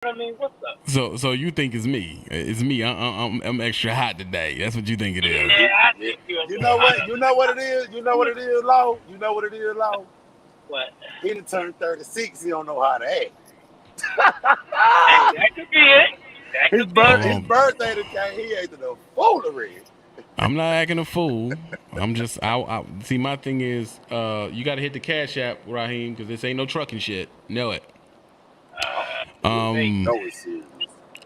I mean, what's up? So you think it's me? It's me. I'm extra hot today. That's what you think it is. Yeah, I Yeah. think you're a You little know hot what? up You know there. what it is? You know what it is, Law? You know what it is, Law? What? He done turned 36. He don't know how to act. Hey, that could be it. That his could be birth it. his Um, birthday that came, he acted a foolery. I'm not acting a fool. I'm just. I see. My thing is, you got to hit the cash app, Raheem, because this ain't no trucking shit. Know it. You Hey, Um, know it's serious.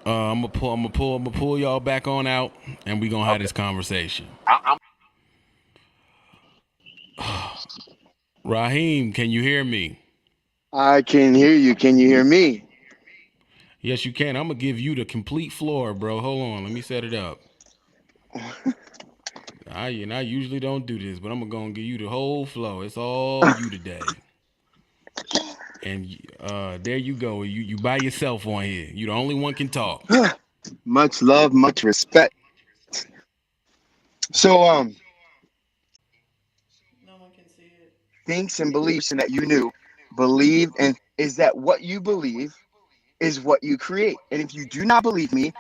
I'm gonna pull y'all back on out, and we gonna have Okay. this conversation. I'm Raheem, can you hear me? I can hear you. Can you hear me? Yes, you can. I'm gonna give you the complete floor, bro. Hold on, let me set it up. I usually don't do this, but I'm gonna give you the whole flow. It's all you today. And there you go. You by yourself on here. You the only one can talk. Much love, much respect. So, thinks and beliefs in that you knew, believe, and is that what you believe is what you create. And if you do not believe me,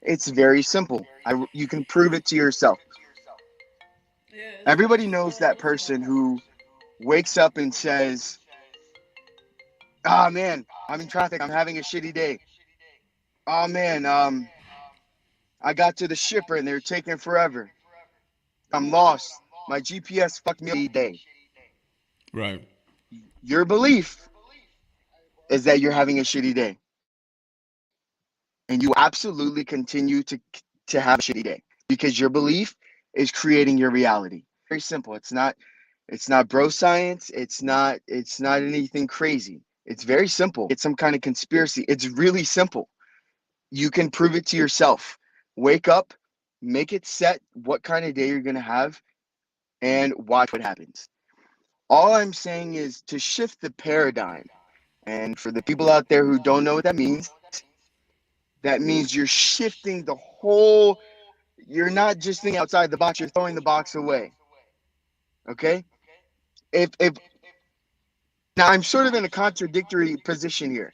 it's very simple. You can prove it to yourself. Everybody knows that person who wakes up and says, "Ah, man, I'm in traffic. I'm having a shitty day. Oh man, I got to the shipper and they're taking forever. I'm lost. My GPS fucked me up day." Right. Your belief is that you're having a shitty day, and you absolutely continue to have a shitty day because your belief is creating your reality. Very simple. It's not bro science. It's not anything crazy. It's very simple. It's some kind of conspiracy. It's really simple. You can prove it to yourself. Wake up, make it set what kind of day you're going to have, and watch what happens. All I'm saying is to shift the paradigm. And for the people out there who don't know what that means you're shifting the whole, you're not just thinking outside the box, you're throwing the box away. Okay? If now I'm sort of in a contradictory position here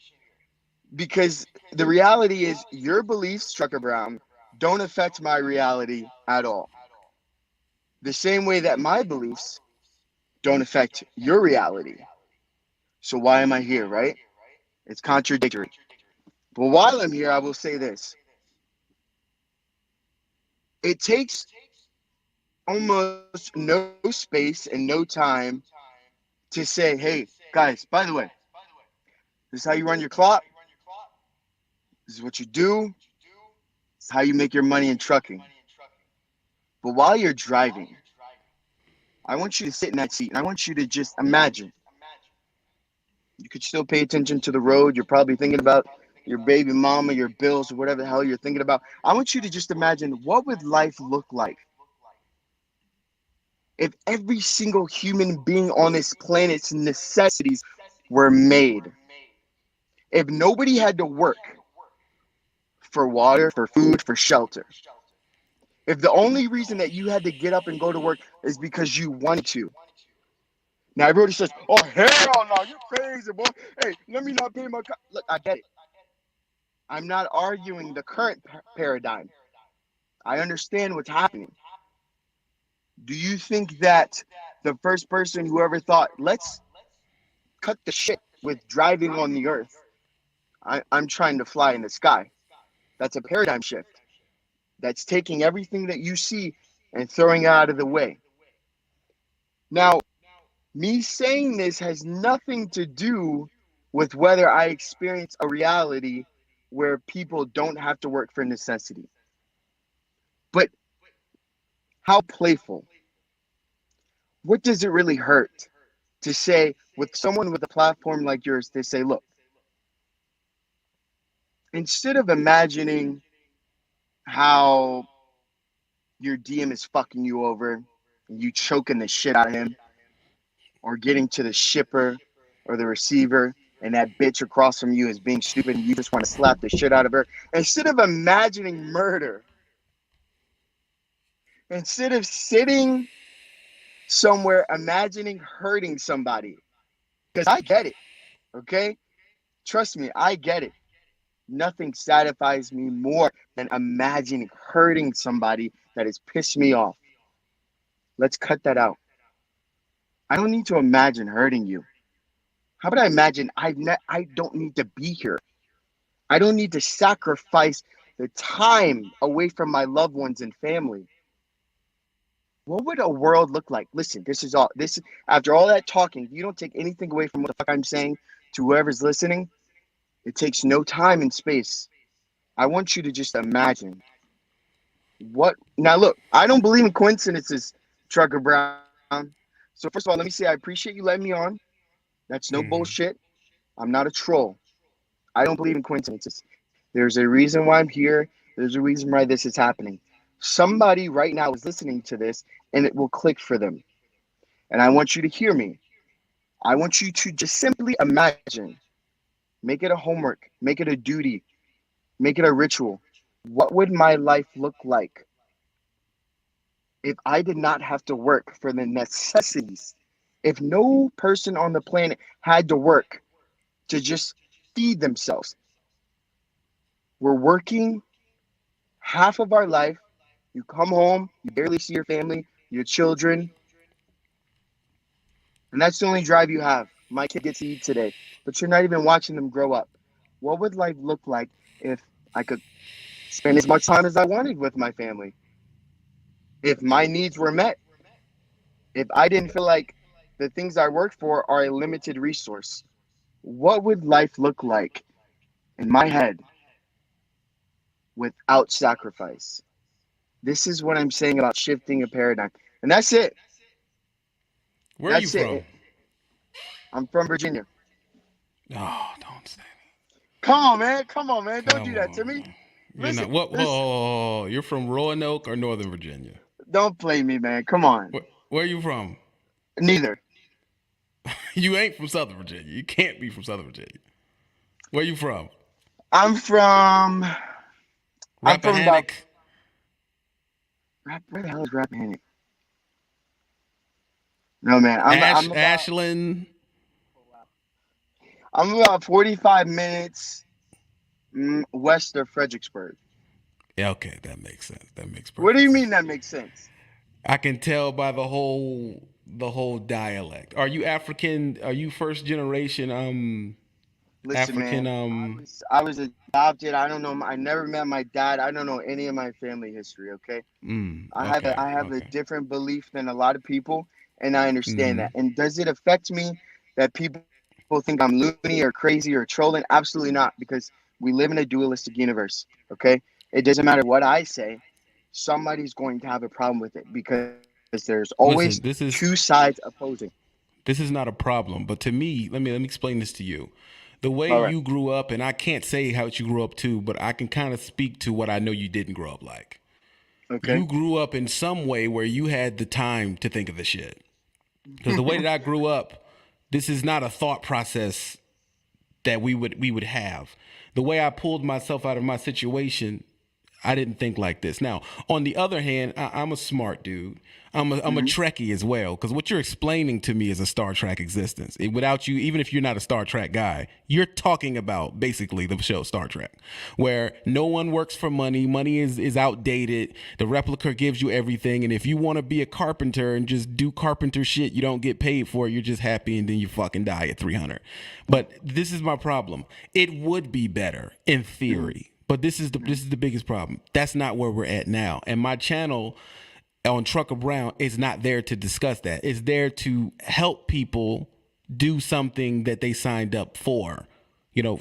because the reality is your beliefs, Trucker Brown, don't affect my reality at all. The same way that my beliefs don't affect your reality. So why am I here, right? It's contradictory. But while I'm here, I will say this. It takes almost no space and no time to say, hey, guys, by the way, this is how you run your clock. This is what you do. This is how you make your money in trucking. But while you're driving, I want you to sit in that seat and I want you to just imagine. You could still pay attention to the road. You're probably thinking about your baby mama, your bills, or whatever the hell you're thinking about. I want you to just imagine what would life look like if every single human being on this planet's necessities were made. If nobody had to work for water, for food, for shelter. If the only reason that you had to get up and go to work is because you wanted to. Now everybody says, "Oh hell no, you're crazy, boy. Hey, let me not pay my look." I get it. I'm not arguing the current paradigm. I understand what's happening. Do you think that the first person who ever thought, let's cut the shit with driving on the earth? I'm trying to fly in the sky. That's a paradigm shift. That's taking everything that you see and throwing it out of the way. Now, me saying this has nothing to do with whether I experience a reality where people don't have to work for necessity, but how playful. What does it really hurt to say with someone with a platform like yours to say, look, instead of imagining how your DM is fucking you over and you choking the shit out of him or getting to the shipper or the receiver and that bitch across from you is being stupid and you just want to slap the shit out of her, instead of imagining murder, instead of sitting somewhere imagining hurting somebody, because I get it, okay? Trust me, I get it. Nothing satisfies me more than imagining hurting somebody that has pissed me off. Let's cut that out. I don't need to imagine hurting you. How about I imagine I don't need to be here. I don't need to sacrifice the time away from my loved ones and family. What would a world look like? Listen, this after all that talking, you don't take anything away from what the fuck I'm saying to whoever's listening. It takes no time and space. I want you to just imagine what now look, I don't believe in coincidences, Trucker Brown. So first of all, let me say I appreciate you letting me on. That's no Mhm. bullshit. I'm not a troll. I don't believe in coincidences. There's a reason why I'm here. There's a reason why this is happening. Somebody right now is listening to this and it will click for them. And I want you to hear me. I want you to just simply imagine, make it a homework, make it a duty, make it a ritual. What would my life look like if I did not have to work for the necessities? If no person on the planet had to work to just feed themselves, we're working half of our life. You come home, you barely see your family, your children, and that's the only drive you have. My kid gets to eat today, but you're not even watching them grow up. What would life look like if I could spend as much time as I wanted with my family? If my needs were met, if I didn't feel like the things I work for are a limited resource, what would life look like in my head without sacrifice? This is what I'm saying about shifting a paradigm. And that's it. Where are you That's from? it. I'm from Virginia. Oh, don't say. Come on, man. Come on, man. Don't do Come that to on, me. man. You're Listen, not. What? listen. Oh, you're from Roanoke or Northern Virginia? Don't play me, man. Come on. Where are you from? Neither. You ain't from Southern Virginia. You can't be from Southern Virginia. Where you from? I'm from. I'm from about. Rappahannock. Where the hell is Rappahannock? No, man. I'm about. Ashland. I'm about 45 minutes west of Fredericksburg. Yeah, okay, that makes sense. That makes What do perfect you sense. mean that makes sense? I can tell by the whole dialect. Are you African? Are you first generation Listen, African man. I was adopted. I don't know. I never met my dad. I don't know any of my family history. Okay. I have a Okay, I have a okay. different belief than a lot of people, and I understand Mm-hmm. that. And does it affect me that people think I'm loony or crazy or trolling? Absolutely not, because we live in a dualistic universe. Okay, it doesn't matter what I say, somebody's going to have a problem with it because there's always Listen, this two is sides opposing. this is not a problem, but to me, let me explain this to you. The way All right. you grew up, and I can't say how you grew up too, but I can kind of speak to what I know you didn't grow up like. Okay. You grew up in some way where you had the time to think of the shit. Because the way that I grew up, this is not a thought process that we would have. The way I pulled myself out of my situation, I didn't think like this. Now, on the other hand, I'm a smart dude. I'm a Mhm. Trekkie as well, because what you're explaining to me is a Star Trek existence. Without you, even if you're not a Star Trek guy, you're talking about basically the show Star Trek, where no one works for money. Money is outdated. The replica gives you everything, and if you want to be a carpenter and just do carpenter shit, you don't get paid for it. You're just happy, and then you fucking die at 300. But this is my problem. It would be better in Mhm. theory. But this is the biggest problem. That's not where we're at now. And my channel on Trucker Brown is not there to discuss that. It's there to help people do something that they signed up for.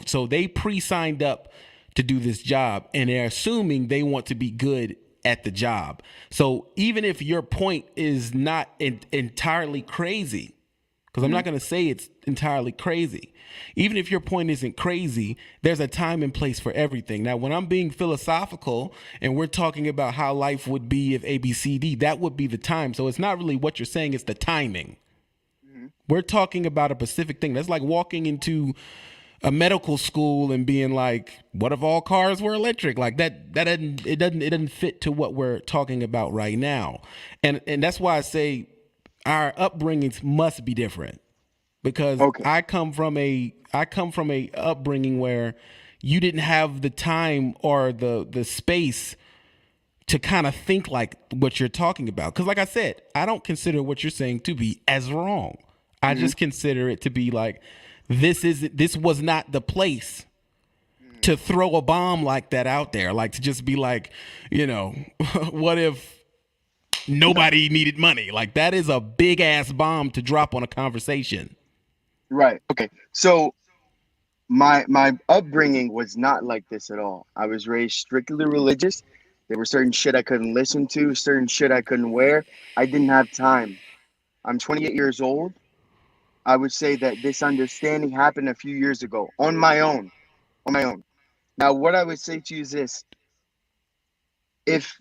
So they pre-signed up to do this job and they're assuming they want to be good at the job. So even if your point is not entirely crazy, because I'm not going to say it's entirely crazy. Even if your point isn't crazy, there's a time and place for everything. Now, when I'm being philosophical and we're talking about how life would be if ABCD, that would be the time. So it's not really what you're saying, it's the timing. Mhm. We're talking about a specific thing. That's like walking into a medical school and being like, what if all cars were electric? Like it doesn't fit to what we're talking about right now. And that's why I say our upbringings must be different, because Okay. I come from a upbringing where you didn't have the time or the space to kind of think like what you're talking about. Because like I said, I don't consider what you're saying to be as wrong. I just consider it to be like, this was not the place to throw a bomb like that out there. Like to just be like, you know, what if nobody needed money? Like that is a big ass bomb to drop on a conversation. Right. Okay. So my upbringing was not like this at all. I was raised strictly religious. There were certain shit I couldn't listen to, certain shit I couldn't wear. I didn't have time. I'm 28 years old. I would say that this understanding happened a few years ago on my own. Now, what I would say to you is this. If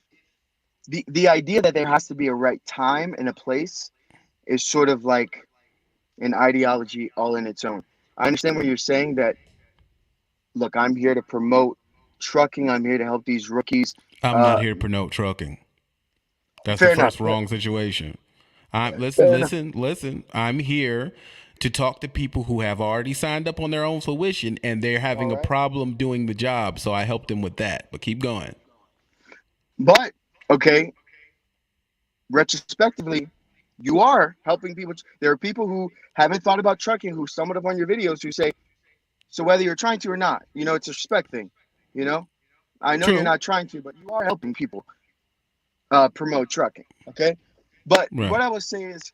the idea that there has to be a right time and a place is sort of like an ideology all in its own. I understand what you're saying that, look, I'm here to promote trucking. I'm here to help these rookies. I'm not here to promote trucking. That's Fair the first enough. wrong situation. Fair Listen. I'm here to talk to people who have already signed up on their own fruition and they're having a problem doing the job. So I help them with that. But keep going. But, okay, retrospectively, you are helping people. There are people who haven't thought about trucking who stumbled upon your videos who say, so whether you're trying to or not, you know, it's a respect thing. You know, I know True. you're not trying to, but you are helping people promote trucking. Okay. But Right. what I was saying is,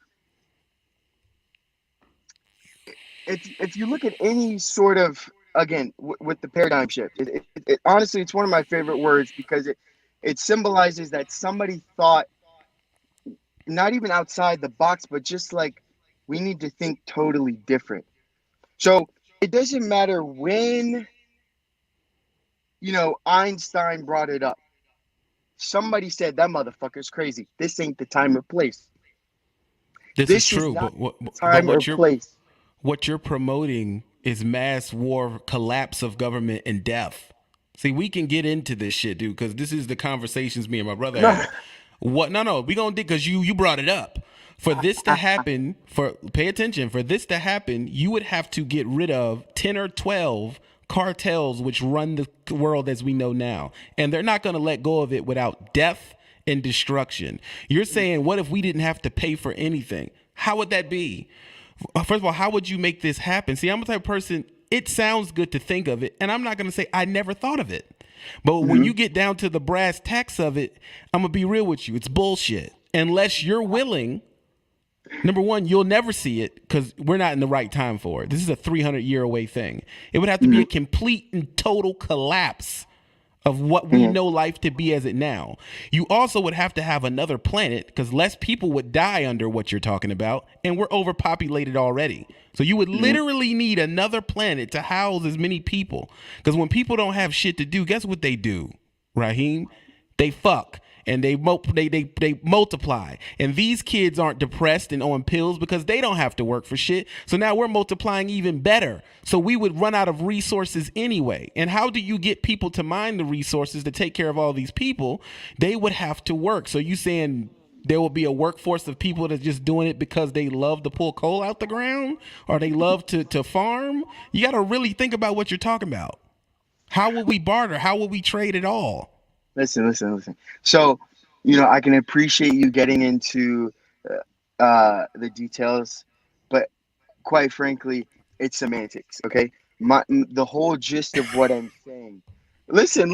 if you look at any sort of, again, with the paradigm shift, honestly, it's one of my favorite words because it symbolizes that somebody thought, not even outside the box, but just like we need to think totally different. So it doesn't matter when, you know, Einstein brought it up. Somebody said that motherfucker's crazy. This ain't the time or place. This is true, not but the time or place. what you're promoting is mass war, collapse of government, and death. See, we can get into this shit, dude, because this is the conversations me and my brother had. What? No, we gonna because you brought it up. For this to happen, pay attention. For this to happen, you would have to get rid of 10 or 12 cartels which run the world as we know now, and they're not gonna let go of it without death and destruction. You're saying, what if we didn't have to pay for anything? How would that be? First of all, how would you make this happen? See, I'm the type of person, it sounds good to think of it, and I'm not going to say I never thought of it. But when you get down to the brass tacks of it, I'm going to be real with you. It's bullshit. Unless you're willing, number one, you'll never see it because we're not in the right time for it. This is a 300-year away thing. It would have to be a complete and total collapse of what we know life to be as it now. You also would have to have another planet because less people would die under what you're talking about, and we're overpopulated already. So you would literally need another planet to house as many people. Because when people don't have shit to do, guess what they do, Raheem? They fuck. And they multiply. And these kids aren't depressed and on pills because they don't have to work for shit. So now we're multiplying even better. So we would run out of resources anyway. And how do you get people to mine the resources to take care of all these people? They would have to work. So you saying there will be a workforce of people that's just doing it because they love to pull coal out the ground or they love to farm? You got to really think about what you're talking about. How will we barter? How will we trade at all? Listen. So, you know, I can appreciate you getting into the details, but quite frankly, it's semantics. Okay, the whole gist of what I'm saying. Listen.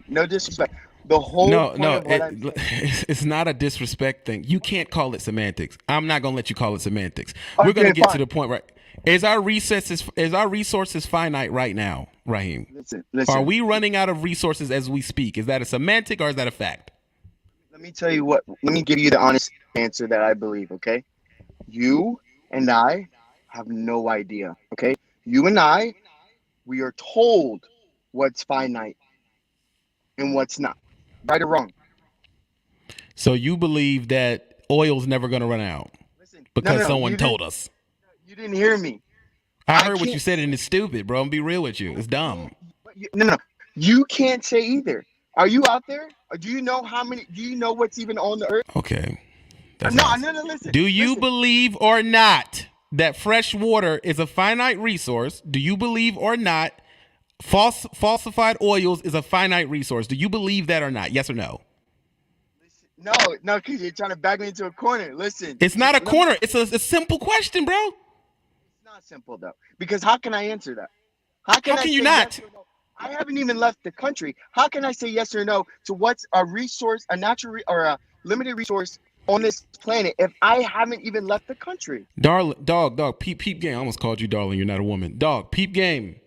No disrespect. The whole point of what I'm saying. It's not a disrespect thing. You can't call it semantics. I'm not gonna let you call it semantics. Okay, We're gonna get fine. to the point, right? Is our resources finite right now, Raheem? Listen. Are we running out of resources as we speak? Is that a semantic or is that a fact? Let me tell you what. Let me give you the honest answer that I believe. Okay, you and I have no idea. Okay, you and I, we are told what's finite and what's not, right or wrong. So you believe that oil's never gonna run out Listen, because no, someone told us? You didn't hear me. I heard what you said and it's stupid, bro. I'm be real with you. It's dumb. No. You can't say either. Are you out there? Or do you know how many? Do you know what's even on the earth? Okay. No. Listen. Do you listen. believe or not that fresh water is a finite resource? Do you believe or not Falsified oils is a finite resource. Do you believe that or not? Yes or no? No, because you're trying to back me into a corner. Listen. It's not a corner. It's a simple question, bro. It's not simple though, because how can I answer that? How can you say not? yes or no? I haven't even left the country. How can I say yes or no to what's a resource, a natural or a limited resource on this planet if I haven't even left the country? Dog, peep game. I almost called you darling. You're not a woman. Dog, peep game.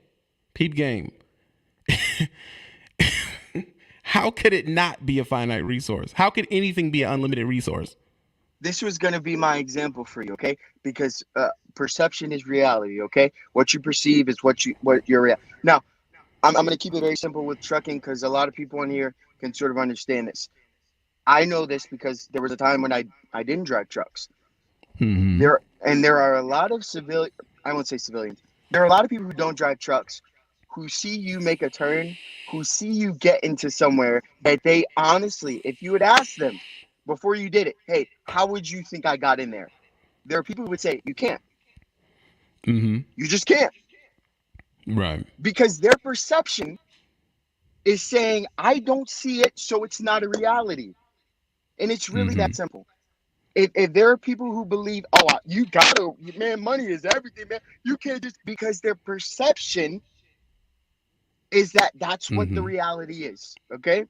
How could it not be a finite resource? How could anything be an unlimited resource? This was going to be my example for you, okay? Because perception is reality, okay? What you perceive is what you're. Now, I'm going to keep it very simple with trucking because a lot of people in here can sort of understand this. I know this because there was a time when I didn't drive trucks. Mm-hmm. There are a lot of I won't say civilians. There are a lot of people who don't drive trucks who see you make a turn, who see you get into somewhere that they honestly, if you would ask them before you did it, hey, how would you think I got in there? There are people who would say, you can't. Mm-hmm. You just can't. Right. Because their perception is saying, I don't see it, so it's not a reality. And it's really that simple. If there are people who believe, oh, you gotta, man, money is everything, man. You can't just, because their perception is that's what the reality is, okay?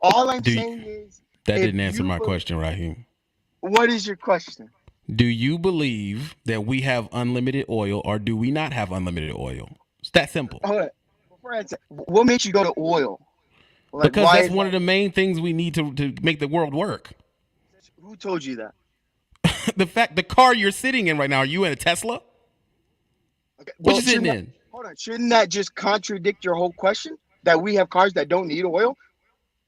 All I'm saying is... That didn't answer my question, Raheem. What is your question? Do you believe that we have unlimited oil or do we not have unlimited oil? It's that simple. Hold on. Before I answer, what makes you go to oil? Like, because that's one of the main things we need to make the world work. Who told you that? The car you're sitting in right now, are you in a Tesla? Okay. What you sitting in? Hold on. Shouldn't that just contradict your whole question? That we have cars that don't need oil?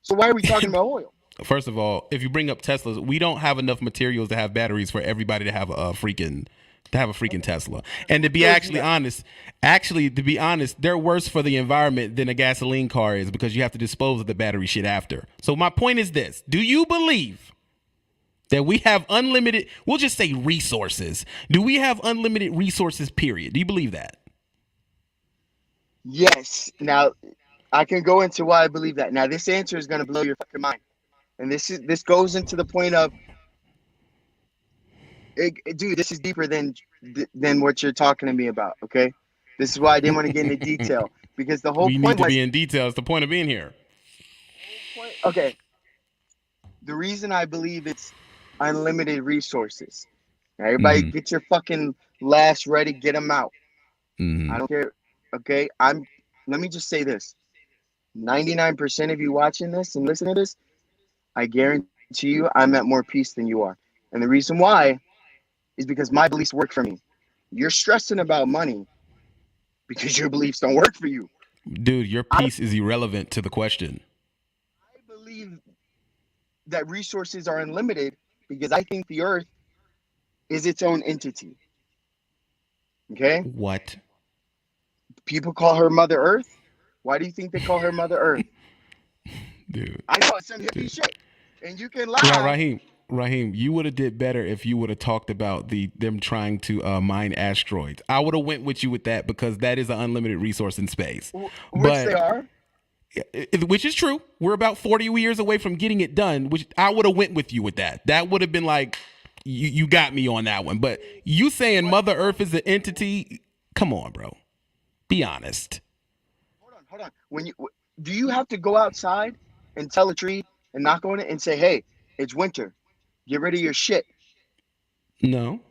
So why are we talking about oil? First of all, if you bring up Teslas, we don't have enough materials to have batteries for everybody to have a freaking Tesla. And to be honest, they're worse for the environment than a gasoline car is because you have to dispose of the battery shit after. So my point is this: do you believe that we have unlimited, we'll just say resources? Do we have unlimited resources, period? Do you believe that? Yes. Now, I can go into why I believe that. Now, this answer is going to blow your fucking mind. And this goes into the point of, dude, this is deeper than what you're talking to me about, okay? This is why I didn't want to get into detail. Because the whole point we need to be in detail. It's the point of being here. Okay. The reason I believe it's unlimited resources. Now, everybody get your fucking laughs ready, get them out. I don't care. Okay, let me just say this. 99% of you watching this and listening to this, I guarantee you I'm at more peace than you are. And the reason why is because my beliefs work for me. You're stressing about money because your beliefs don't work for you. Dude, your peace is irrelevant to the question. I believe that resources are unlimited because I think the earth is its own entity. Okay? What? People call her Mother Earth. Why do you think they call her Mother Earth? Dude. I know it's some hippie shit. And you can lie. Yeah, Raheem, you would have did better if you would have talked about them trying to mine asteroids. I would have went with you with that because that is an unlimited resource in space. They are. Which is true. We're about 40 years away from getting it done, which I would have went with you with that. That would have been like, you got me on that one. But you saying Mother Earth is an entity, come on, bro. Be honest. Hold on. Do you have to go outside and tell a tree and knock on it and say, hey, it's winter. Get rid of your shit. No.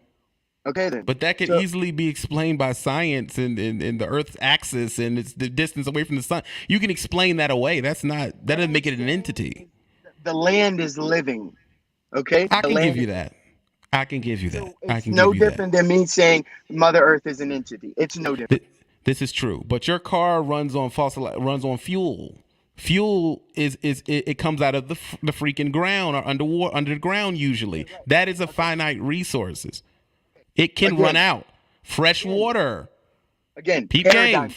Okay, then. But that could easily be explained by science and the Earth's axis and it's the distance away from the sun. You can explain that away. That doesn't make it an entity. The land is living. Okay? I can give you that. So it's no different than me saying Mother Earth is an entity. It's no different. This is true. But your car runs on fuel. Fuel it comes out of the freaking ground or underground usually. That is a finite resources. It can run out. Fresh water. Again, peep game.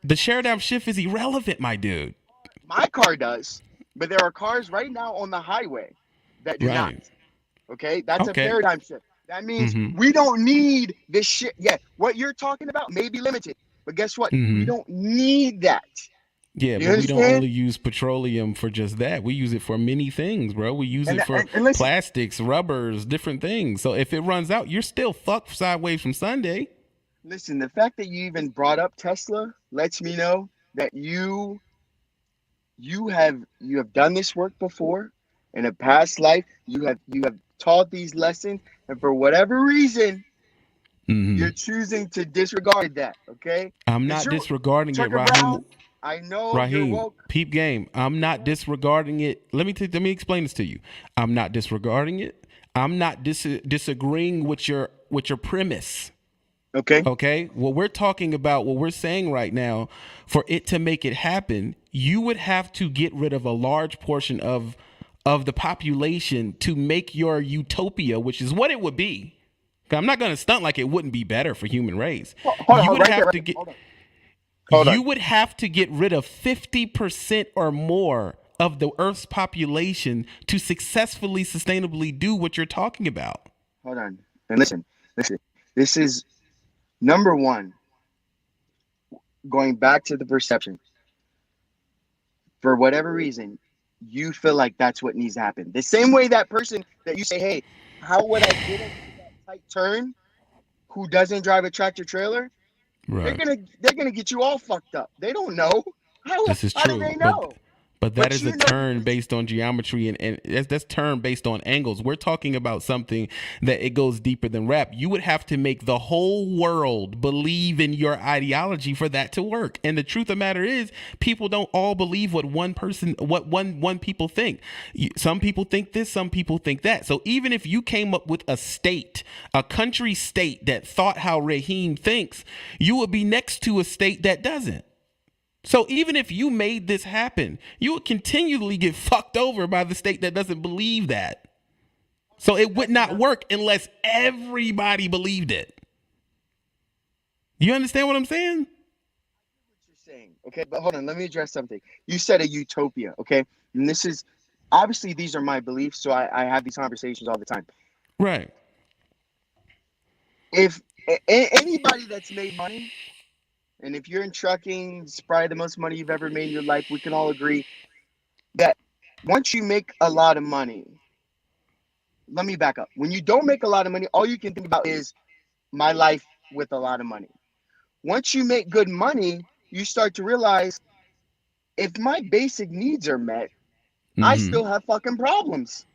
The paradigm shift is irrelevant, my dude. My car does, but there are cars right now on the highway that do not. Okay, that's a paradigm shift. That means we don't need this shit. Yeah, what you're talking about may be limited, But guess what? Mhm. We don't need that. Yeah, You but we don't understand? only use petroleum for just that. We use it for many things, bro. We use And, it for and listen, plastics, rubbers, different things. So if it runs out, you're still fucked sideways from Sunday. listen, the fact that you even brought up Tesla lets me know that you have done this work before in a past life. You have taught these lessons, and for whatever reason, Hmm. you're choosing to disregard that. Okay? I'm Because not you're disregarding it, Tucker Raheem. Brown. I know you're Raheem, woke. peep game. I'm not disregarding it. Let me explain this to you. I'm not disregarding it. I'm not disagreeing with your premise. Okay? Okay, what we're talking about, what we're saying right now, for it to make it happen, you would have to get rid of a large portion of the population to make your utopia, which is what it would be. I'm not going to stunt like it wouldn't be better for human race. Hold on, You would right there, have right to there. get Hold on. you would have to get rid of 50% or more of the Earth's population to successfully, sustainably do what you're talking about. Hold on. And listen. This is number one. Going back to the perception. For whatever reason, you feel like that's what needs to happen. The same way that person that you say, "Hey, how would I get into that tight turn?" Who doesn't drive a tractor trailer? They're Right. gonna get you all fucked up. They don't know. This is How do true. they know? But that But is a you know turn because based on geometry and that's turn based on angles. We're talking about something that it goes deeper than rap. You would have to make the whole world believe in your ideology for that to work. And the truth of the matter is, people don't all believe what one people think. Some people think this, some people think that. So even if you came up with a country state that thought how Raheem thinks, you would be next to a state that doesn't. So even if you made this happen, you would continually get fucked over by the state that doesn't believe that. So it would not work unless everybody believed it. You understand what I'm saying? you're saying, okay, but hold on, let me address something. You said a utopia, okay? And this is obviously these are my beliefs, so I have these conversations all the time. Right. If anybody that's made money, and if you're in trucking, it's probably the most money you've ever made in your life, we can all agree that once you make a lot of money, let me back up. When you don't make a lot of money, all you can think about is my life with a lot of money. Once you make good money, you start to realize if my basic needs are met, I Mm-hmm. still have fucking problems.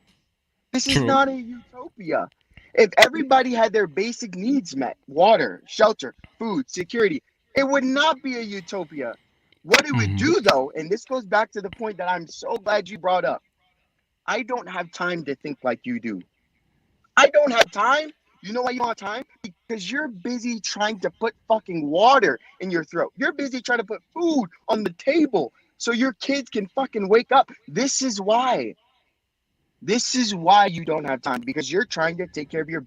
This is True. not a utopia. If everybody had their basic needs met, water, shelter, food, security, it would not be a utopia. What it would Mhm. do though, and this goes back to the point that I'm so glad you brought up, I don't have time to think like you do. I don't have time. You know why you don't have time? Because you're busy trying to put fucking water in your throat. You're busy trying to put food on the table so your kids can fucking wake up. This is why. This is why you don't have time, because you're trying to take care of your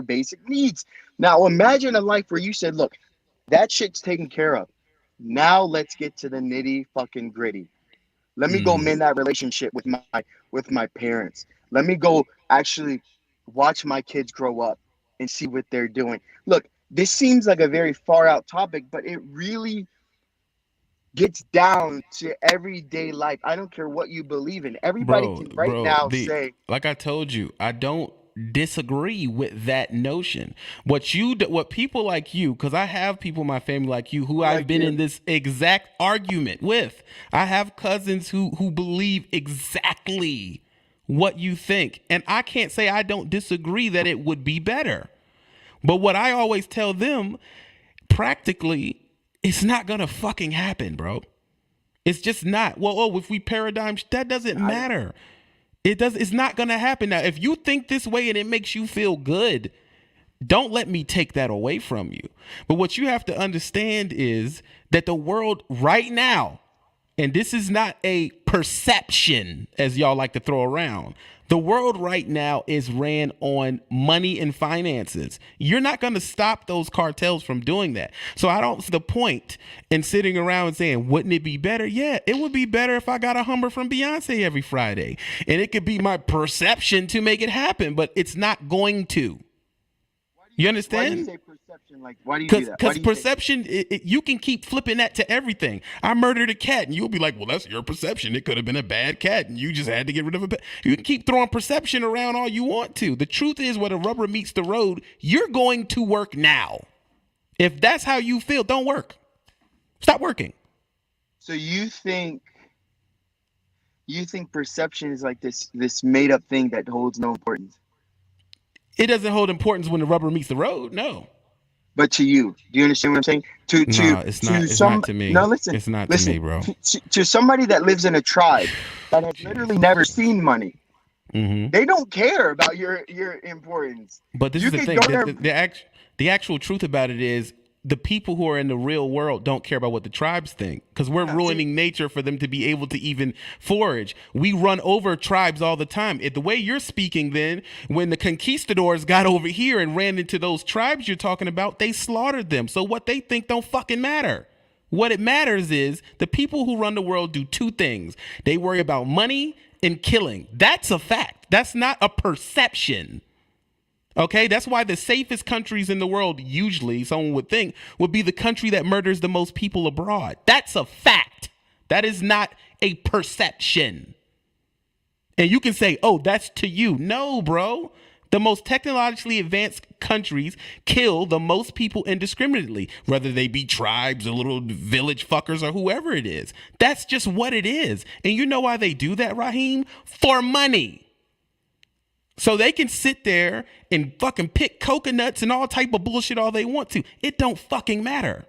basic needs. Now imagine a life where you said, look, that shit's taken care of. Now let's get to the nitty fucking gritty. Let me go Mhm. mend that relationship with my parents. Let me go actually watch my kids grow up and see what they're doing. Look, this seems like a very far out topic, but it really gets down to everyday life. I don't care what you believe in. Everybody can right now say, Like I told you, I don't disagree with that notion. What people like you, because I have people in my family like you who I've like been you. in this exact argument with. I have cousins who believe exactly what you think, and I can't say I don't disagree that it would be better. But what I always tell them, practically, it's not gonna fucking happen, bro. It's just not. Well, if we that doesn't matter. It's not gonna happen. Now, if you think this way and it makes you feel good, don't let me take that away from you. But what you have to understand is that the world right now, and this is not a perception as y'all like to throw around, the world right now is ran on money and finances. You're not going to stop those cartels from doing that. So I don't see the point in sitting around and saying, wouldn't it be better? Yeah, it would be better if I got a Hummer from Beyonce every Friday. And it could be my perception to make it happen, but it's not going to. why do You Why do you understand? say perception? Like, why do you do that? Why Because do you say perception, you can keep flipping that to everything. I murdered a cat, and you'll be like, well, that's your perception. It could have been a bad cat, and you just had to get rid of a pet. You can keep throwing perception around all you want to. The truth is, where the rubber meets the road, you're going to work now. If that's how you feel, don't work. Stop working. so? You think perception is like this made up thing that holds no importance? It doesn't hold importance when the rubber meets the road. No. But to you, do you understand what I'm saying? No, it's not. It's Some not to me. no, listen, It's not to listen. me, bro. To somebody that lives in a tribe that has literally never seen money, Mm-hmm. they don't care about your importance. But this You is the could thing. go there. The actual truth about it is the people who are in the real world don't care about what the tribes think because we're ruining nature for them to be able to even forage. We run over tribes all the time. The way you're speaking then, when the conquistadors got over here and ran into those tribes you're talking about, they slaughtered them. So what they think don't fucking matter. What it matters is the people who run the world do two things. They worry about money and killing. That's a fact. That's not a perception. Okay, that's why the safest countries in the world, usually, someone would think, would be the country that murders the most people abroad. That's a fact. That is not a perception. And you can say, oh, that's to you. No, bro. The most technologically advanced countries kill the most people indiscriminately, whether they be tribes or little village fuckers or whoever it is. That's just what it is. And you know why they do that, Raheem? For money. So they can sit there and fucking pick coconuts and all type of bullshit all they want to. It don't fucking matter.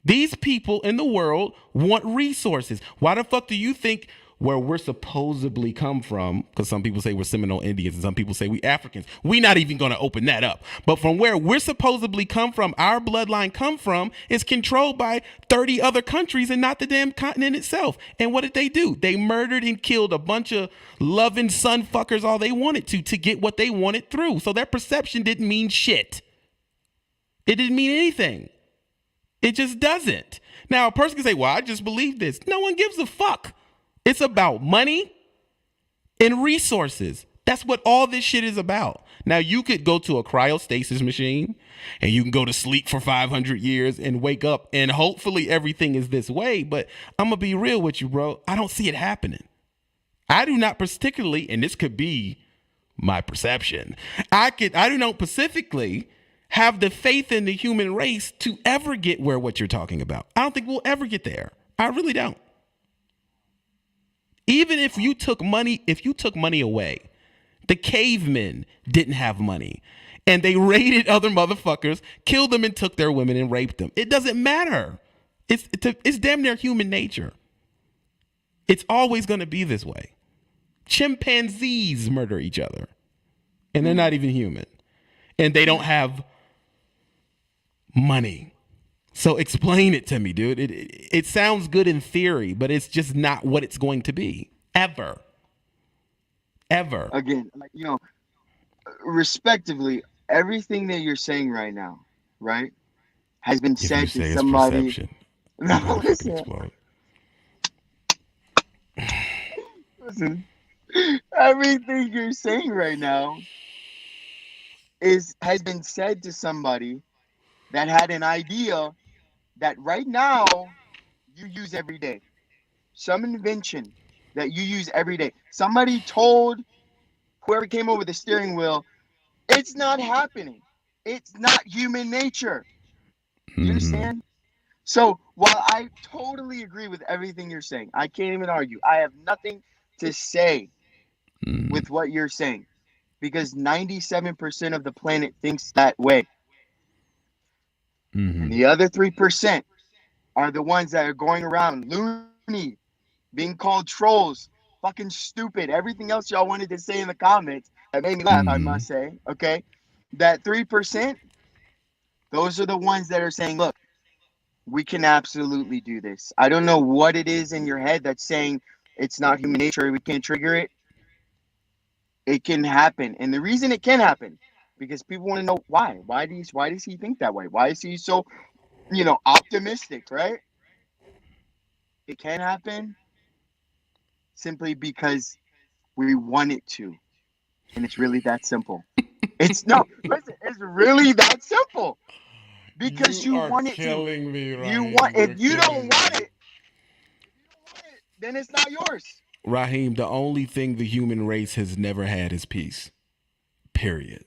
These people in the world want resources. Why the fuck do you think where we're supposedly come from, because some people say we're Seminole Indians and some people say we Africans, we're not even going to open that up. But from where we're supposedly come from, our bloodline come from, is controlled by 30 other countries and not the damn continent itself. And what did they do? They murdered and killed a bunch of loving son fuckers all they wanted to get what they wanted through. So their perception didn't mean shit. It didn't mean anything. It just doesn't. Now, a person can say, well, I just believe this. No one gives a fuck. It's about money and resources. That's what all this shit is about. Now, you could go to a cryostasis machine and you can go to sleep for 500 years and wake up and hopefully everything is this way. But I'm going to be real with you, bro. I don't see it happening. I do not particularly, and this could be my perception, I do not specifically have the faith in the human race to ever get where what you're talking about. I don't think we'll ever get there. I really don't. Even if you took money away, the cavemen didn't have money and they raided other motherfuckers, killed them and took their women and raped them. It doesn't matter. It's damn near human nature. It's always going to be this way. Chimpanzees murder each other and they're not even human and they don't have money. So explain it to me, dude. It sounds good in theory, but it's just not what it's going to be. Ever. Again, like, respectively, everything that you're saying right now, right, has been said to somebody. No, listen. Everything you're saying right now has been said to somebody that had an idea that right now you use every day. Some invention that you use every day. Somebody told whoever came over the steering wheel, it's not happening. It's not human nature. You understand? So while I totally agree with everything you're saying, I can't even argue. I have nothing to say with what you're saying because 97% of the planet thinks that way. And the other 3% are the ones that are going around loony, being called trolls, fucking stupid. Everything else y'all wanted to say in the comments that made me laugh, I must say. Okay. That 3%, those are the ones that are saying, look, we can absolutely do this. I don't know what it is in your head that's saying it's not human nature, we can't trigger it. It can happen. And the reason it can happen, because people want to know why. Why does he think that way? Why is he so, optimistic, right? It can happen simply because we want it to. And it's really that simple. It's no, listen, it's really that simple. Because you are want it to. killing me, You Raheem. want You're if you don't killing want me. it, then it's not yours. Raheem, the only thing the human race has never had is peace. Period.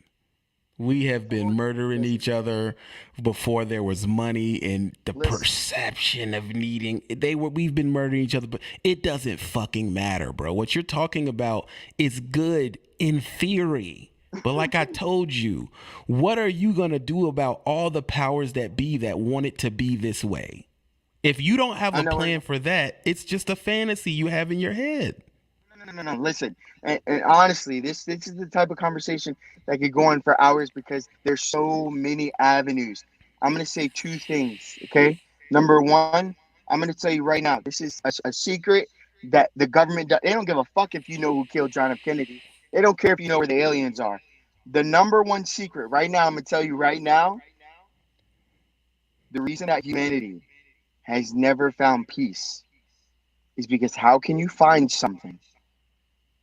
We have been murdering each other before there was money and the Listen. perception of needing. We've been murdering each other, but it doesn't fucking matter, bro. What you're talking about is good in theory. But like I told you, what are you going to do about all the powers that be that want it to be this way? If you don't have I a know plan for that, it's just a fantasy you have in your head. No. Listen, and honestly, this is the type of conversation that could go on for hours because there's so many avenues. I'm gonna say two things. Okay, number one, I'm gonna tell you right now. This is a secret that the government they don't give a fuck if you know who killed John F. Kennedy. They don't care if you know where the aliens are. The number one secret right now, I'm gonna tell you right now. The reason that humanity has never found peace is because how can you find something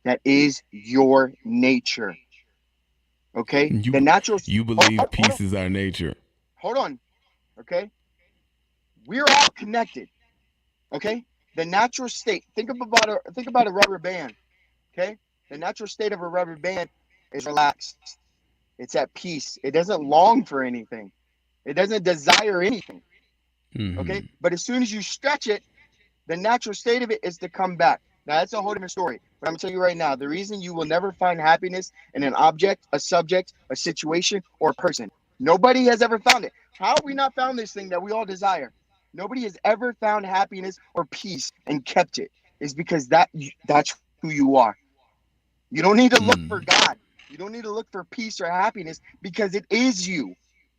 that is your nature? Okay, the natural. You believe peace is our nature. Hold on. Okay, we're all connected. Okay, the natural state. Think about a rubber band. Okay, the natural state of a rubber band is relaxed. It's at peace. It doesn't long for anything. It doesn't desire anything. Okay, but as soon as you stretch it, the natural state of it is to come back. Now, that's a whole different story. But I'm going to tell you right now, the reason you will never find happiness in an object, a subject, a situation, or a person. Nobody has ever found it. How have we not found this thing that we all desire? Nobody has ever found happiness or peace and kept it. It's because that's who you are. You don't need to look for God. You don't need to look for peace or happiness because it is you.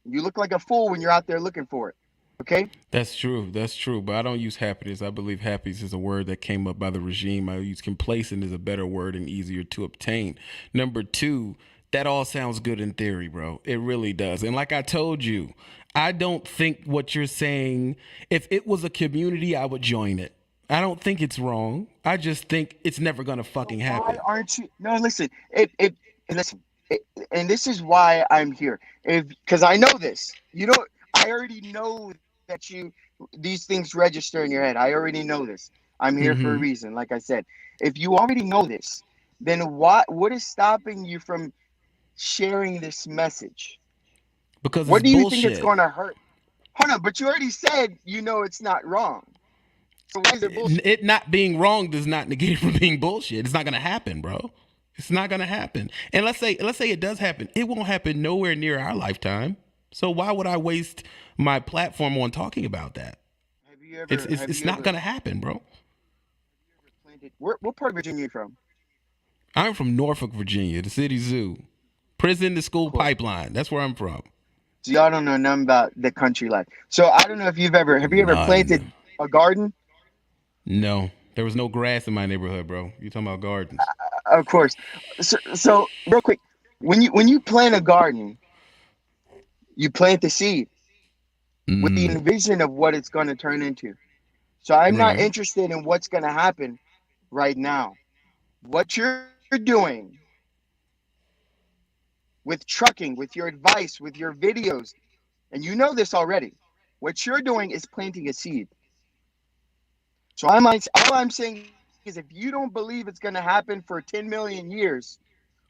You look like a fool when you're out there looking for it. Okay? That's true. That's true. But I don't use happiness. I believe happiness is a word that came up by the regime. I use complacent as a better word and easier to obtain. Number two, that all sounds good in theory, bro. It really does. And like I told you, I don't think what you're saying, if it was a community, I would join it. I don't think it's wrong. I just think it's never going to fucking happen. Why aren't you? No, listen. Listen. And this is why I'm here. Because I know this. You know, I already know that these things register in your head. I already know this. I'm here for a reason. Like I said, if you already know this, then what is stopping you from sharing this message? Because what it's do you bullshit. think it's going to hurt? Hold on, but you already said you know it's not wrong. So why is it bullshit? It not being wrong does not negate it from being bullshit. It's not going to happen, bro. It's not going to happen. And let's say it does happen. It won't happen nowhere near our lifetime. So why would I waste my platform on talking about that? It's not going to happen, bro. What part of Virginia are you from? I'm from Norfolk, Virginia, the city zoo. Prison to school pipeline. That's where I'm from. So y'all don't know nothing about the country life. So I don't know if have you ever planted a garden? No. There was no grass in my neighborhood, bro. You talking about gardens? Of course. So real quick, when you plant a garden, you plant the seed with the vision of what it's going to turn into. So I'm not interested in what's going to happen right now. What you're doing with trucking, with your advice, with your videos, and you know this already, what you're doing is planting a seed. So all I'm saying is if you don't believe it's going to happen for 10 million years,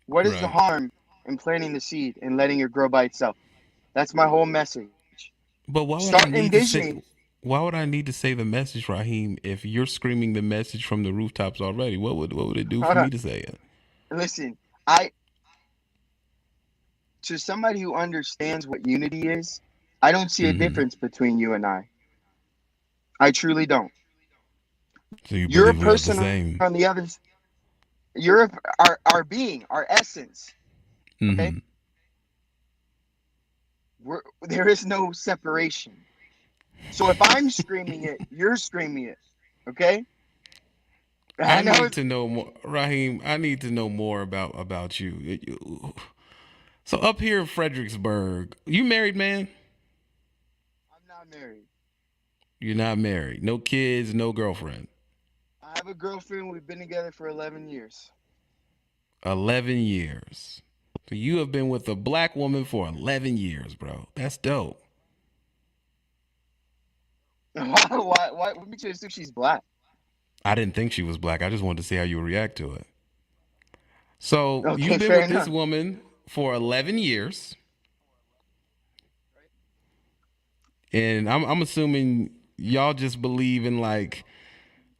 what is the harm in planting the seed and letting it grow by itself? That's my whole message. But why would I need to say the message, Raheem, if you're screaming the message from the rooftops already? What would it do for me to say it? Listen, to somebody who understands what unity is, I don't see a difference between you and I. I truly don't. So you're a person on the other. You're our being, our essence. Okay. There is no separation. So if I'm screaming it, you're screaming it. Okay. I need to know more, Raheem. I need to know more about you. So up here in Fredericksburg, you married, man? I'm not married. You're not married. No kids, no girlfriend. I have a girlfriend. We've been together for 11 years. 11 years. So you have been with a black woman for 11 years, bro. That's dope. Why? What makes you assume she's black? I didn't think she was black. I just wanted to see how you would react to it. So Okay, you've been fair with this enough. woman for 11 years. And I'm assuming y'all just believe in like,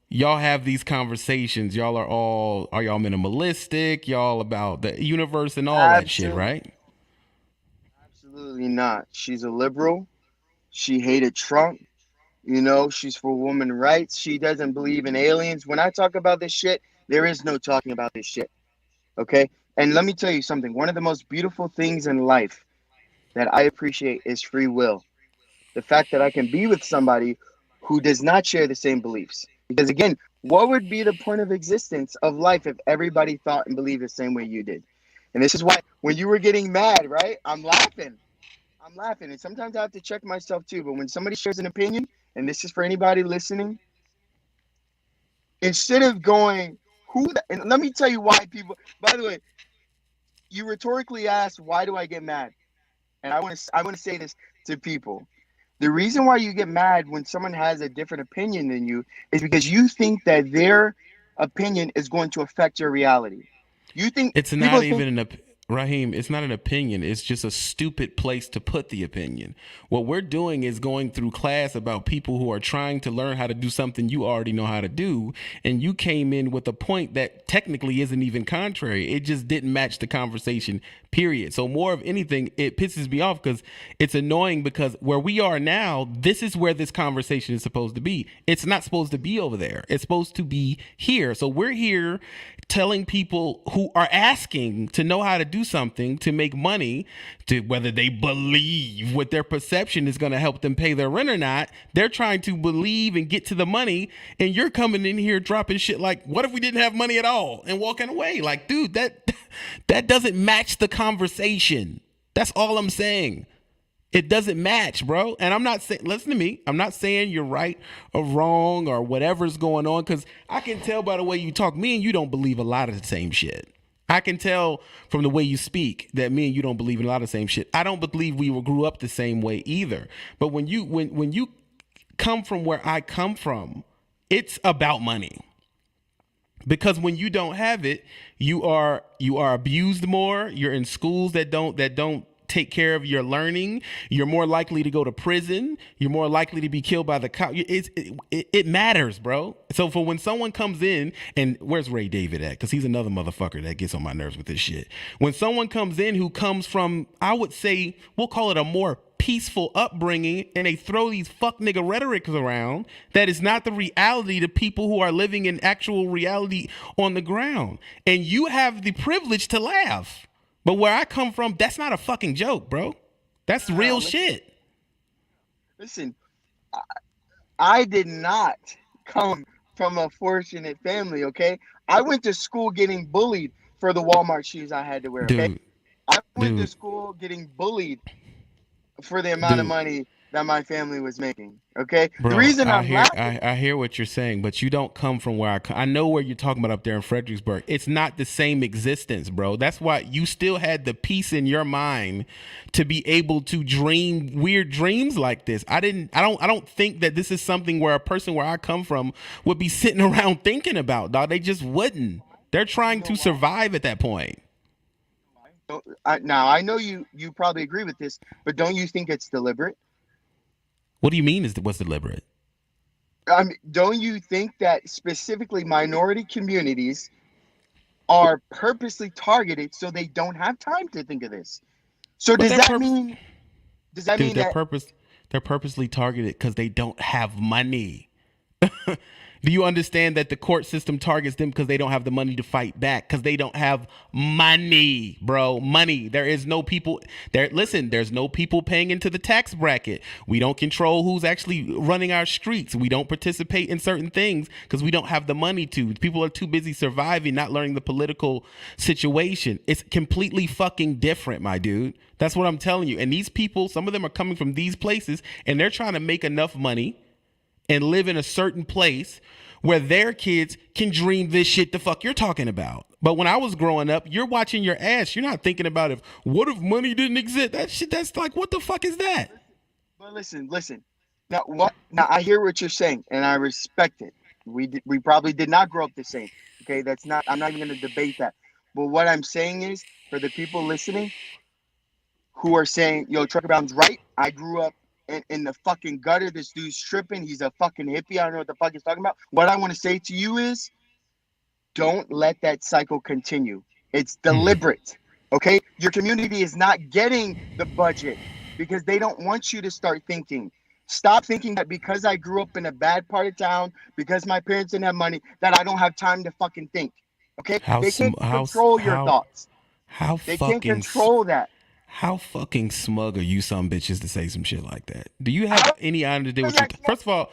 y'all have these conversations. Are y'all minimalistic? Y'all about the universe and all that shit, Absolutely, right? absolutely not. She's a liberal. She hated Trump. She's for women rights. She doesn't believe in aliens. When I talk about this shit, there is no talking about this shit. Okay? And let me tell you something. One of the most beautiful things in life that I appreciate is free will. The fact that I can be with somebody who does not share the same beliefs. Because again, what would be the point of existence of life if everybody thought and believed the same way you did? And this is why when you were getting mad, right? I'm laughing. And sometimes I have to check myself too. But when somebody shares an opinion, and this is for anybody listening, instead of going, and let me tell you why people, by the way, you rhetorically asked, why do I get mad? And I want to say this to people. The reason why you get mad when someone has a different opinion than you is because you think that their opinion is going to affect your reality. You think It's people not think even Raheem, it's not an opinion. It's just a stupid place to put the opinion. What we're doing is going through class about people who are trying to learn how to do something you already know how to do. And you came in with a point that technically isn't even contrary. It just didn't match the conversation, period. So more of anything, it pisses me off because it's annoying because where we are now, this is where this conversation is supposed to be. It's not supposed to be over there. It's supposed to be here. So we're here telling people who are asking to know how to do something to make money, to whether they believe what their perception is going to help them pay their rent or not. They're trying to believe and get to the money, and you're coming in here dropping shit like, what if we didn't have money at all, and walking away like, dude, that doesn't match the conversation. That's all I'm saying. It doesn't match, bro. And I'm not saying, listen to me, I'm not saying you're right or wrong or whatever's going on, because I can tell by the way you talk, me and you don't believe a lot of the same shit. I can tell from the way you speak that me and you don't believe in a lot of the same shit. I don't believe we grew up the same way either. But when you come from where I come from, it's about money. Because when you don't have it, you are abused more. You're in schools that don't take care of your learning. You're more likely to go to prison. You're more likely to be killed by the cop. It matters, bro. So for when someone comes in, and where's Ray David at? Because he's another motherfucker that gets on my nerves with this shit. When someone comes in who comes from, I would say, we'll call it a more peaceful upbringing, and they throw these fuck nigga rhetorics around that is not the reality to people who are living in actual reality on the ground. And you have the privilege to laugh. But where I come from, that's not a fucking joke, bro. That's real shit. Listen, I did not come from a fortunate family, okay? I went to school getting bullied for the Walmart shoes I had to wear, okay? Dude, I went to school getting bullied for the amount of money that my family was making, okay? Bro, the reason I I'm hear laughing, I hear what you're saying, but you don't come from where I come. I know where you're talking about up there in Fredericksburg. It's not the same existence, bro. That's why you still had the peace in your mind to be able to dream weird dreams like this. I don't think that this is something where a person where I come from would be sitting around thinking about, dog. They just wouldn't. They're trying to survive at that point. now I know you probably agree with this, but don't you think it's deliberate? What do you mean what's deliberate? Don't you think that specifically minority communities are purposely targeted so they don't have time to think of this? So But does that mean dude, that they're purposely targeted because they don't have money. Do you understand that the court system targets them because they don't have the money to fight back? Because they don't have money, bro. Money. There is no people there. Listen, there's no people paying into the tax bracket. We don't control who's actually running our streets. We don't participate in certain things because we don't have the money to. People are too busy surviving, not learning the political situation. It's completely fucking different, my dude. That's what I'm telling you. And these people, some of them are coming from these places and they're trying to make enough money and live in a certain place where their kids can dream this shit the fuck you're talking about. But when I was growing up, you're watching your ass. You're not thinking about what if money didn't exist? That shit, that's like, what the fuck is that? But listen. Now what? Now I hear what you're saying, and I respect it. We probably did not grow up the same. Okay, that's not. I'm not even going to debate that. But what I'm saying is, for the people listening who are saying, "Yo, Trucker Brown's right," I grew up in the fucking gutter. This dude's tripping. He's a fucking hippie. I don't know what the fuck he's talking about. What I want to say to you is, don't let that cycle continue. It's deliberate. Okay, your community is not getting the budget because they don't want you to start thinking. Stop thinking that because I grew up in a bad part of town, because my parents didn't have money, that I don't have time to fucking think. Okay? They can't control your thoughts. They can't control that. How fucking smug are you some bitches to say some shit like that? Do you have any idea what you First of all,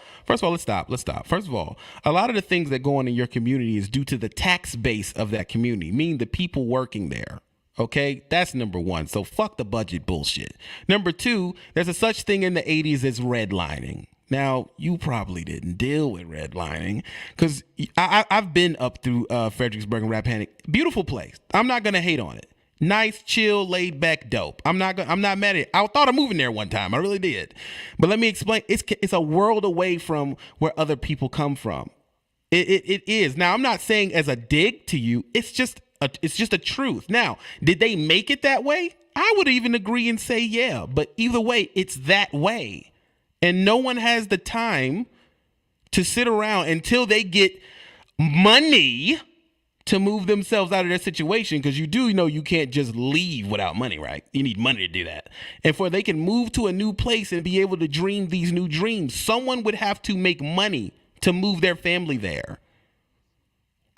let's stop. First of all, a lot of the things that go on in your community is due to the tax base of that community, meaning the people working there. Okay, that's number one. So fuck the budget bullshit. Number two, there's a such thing in the 80s as redlining. Now, you probably didn't deal with redlining because I've been up through Fredericksburg and Rappahannock. Beautiful place. I'm not going to hate on it. Nice, chill, laid back, dope. I'm not mad at it. I thought of moving there one time. I really did. But let me explain. It's a world away from where other people come from. It is. Now, I'm not saying as a dig to you. It's just a truth. Now, did they make it that way? I would even agree and say yeah. But either way, it's that way. And no one has the time to sit around until they get money to move themselves out of their situation, because you do know you can't just leave without money, right? You need money to do that. And for they can move to a new place and be able to dream these new dreams, someone would have to make money to move their family there.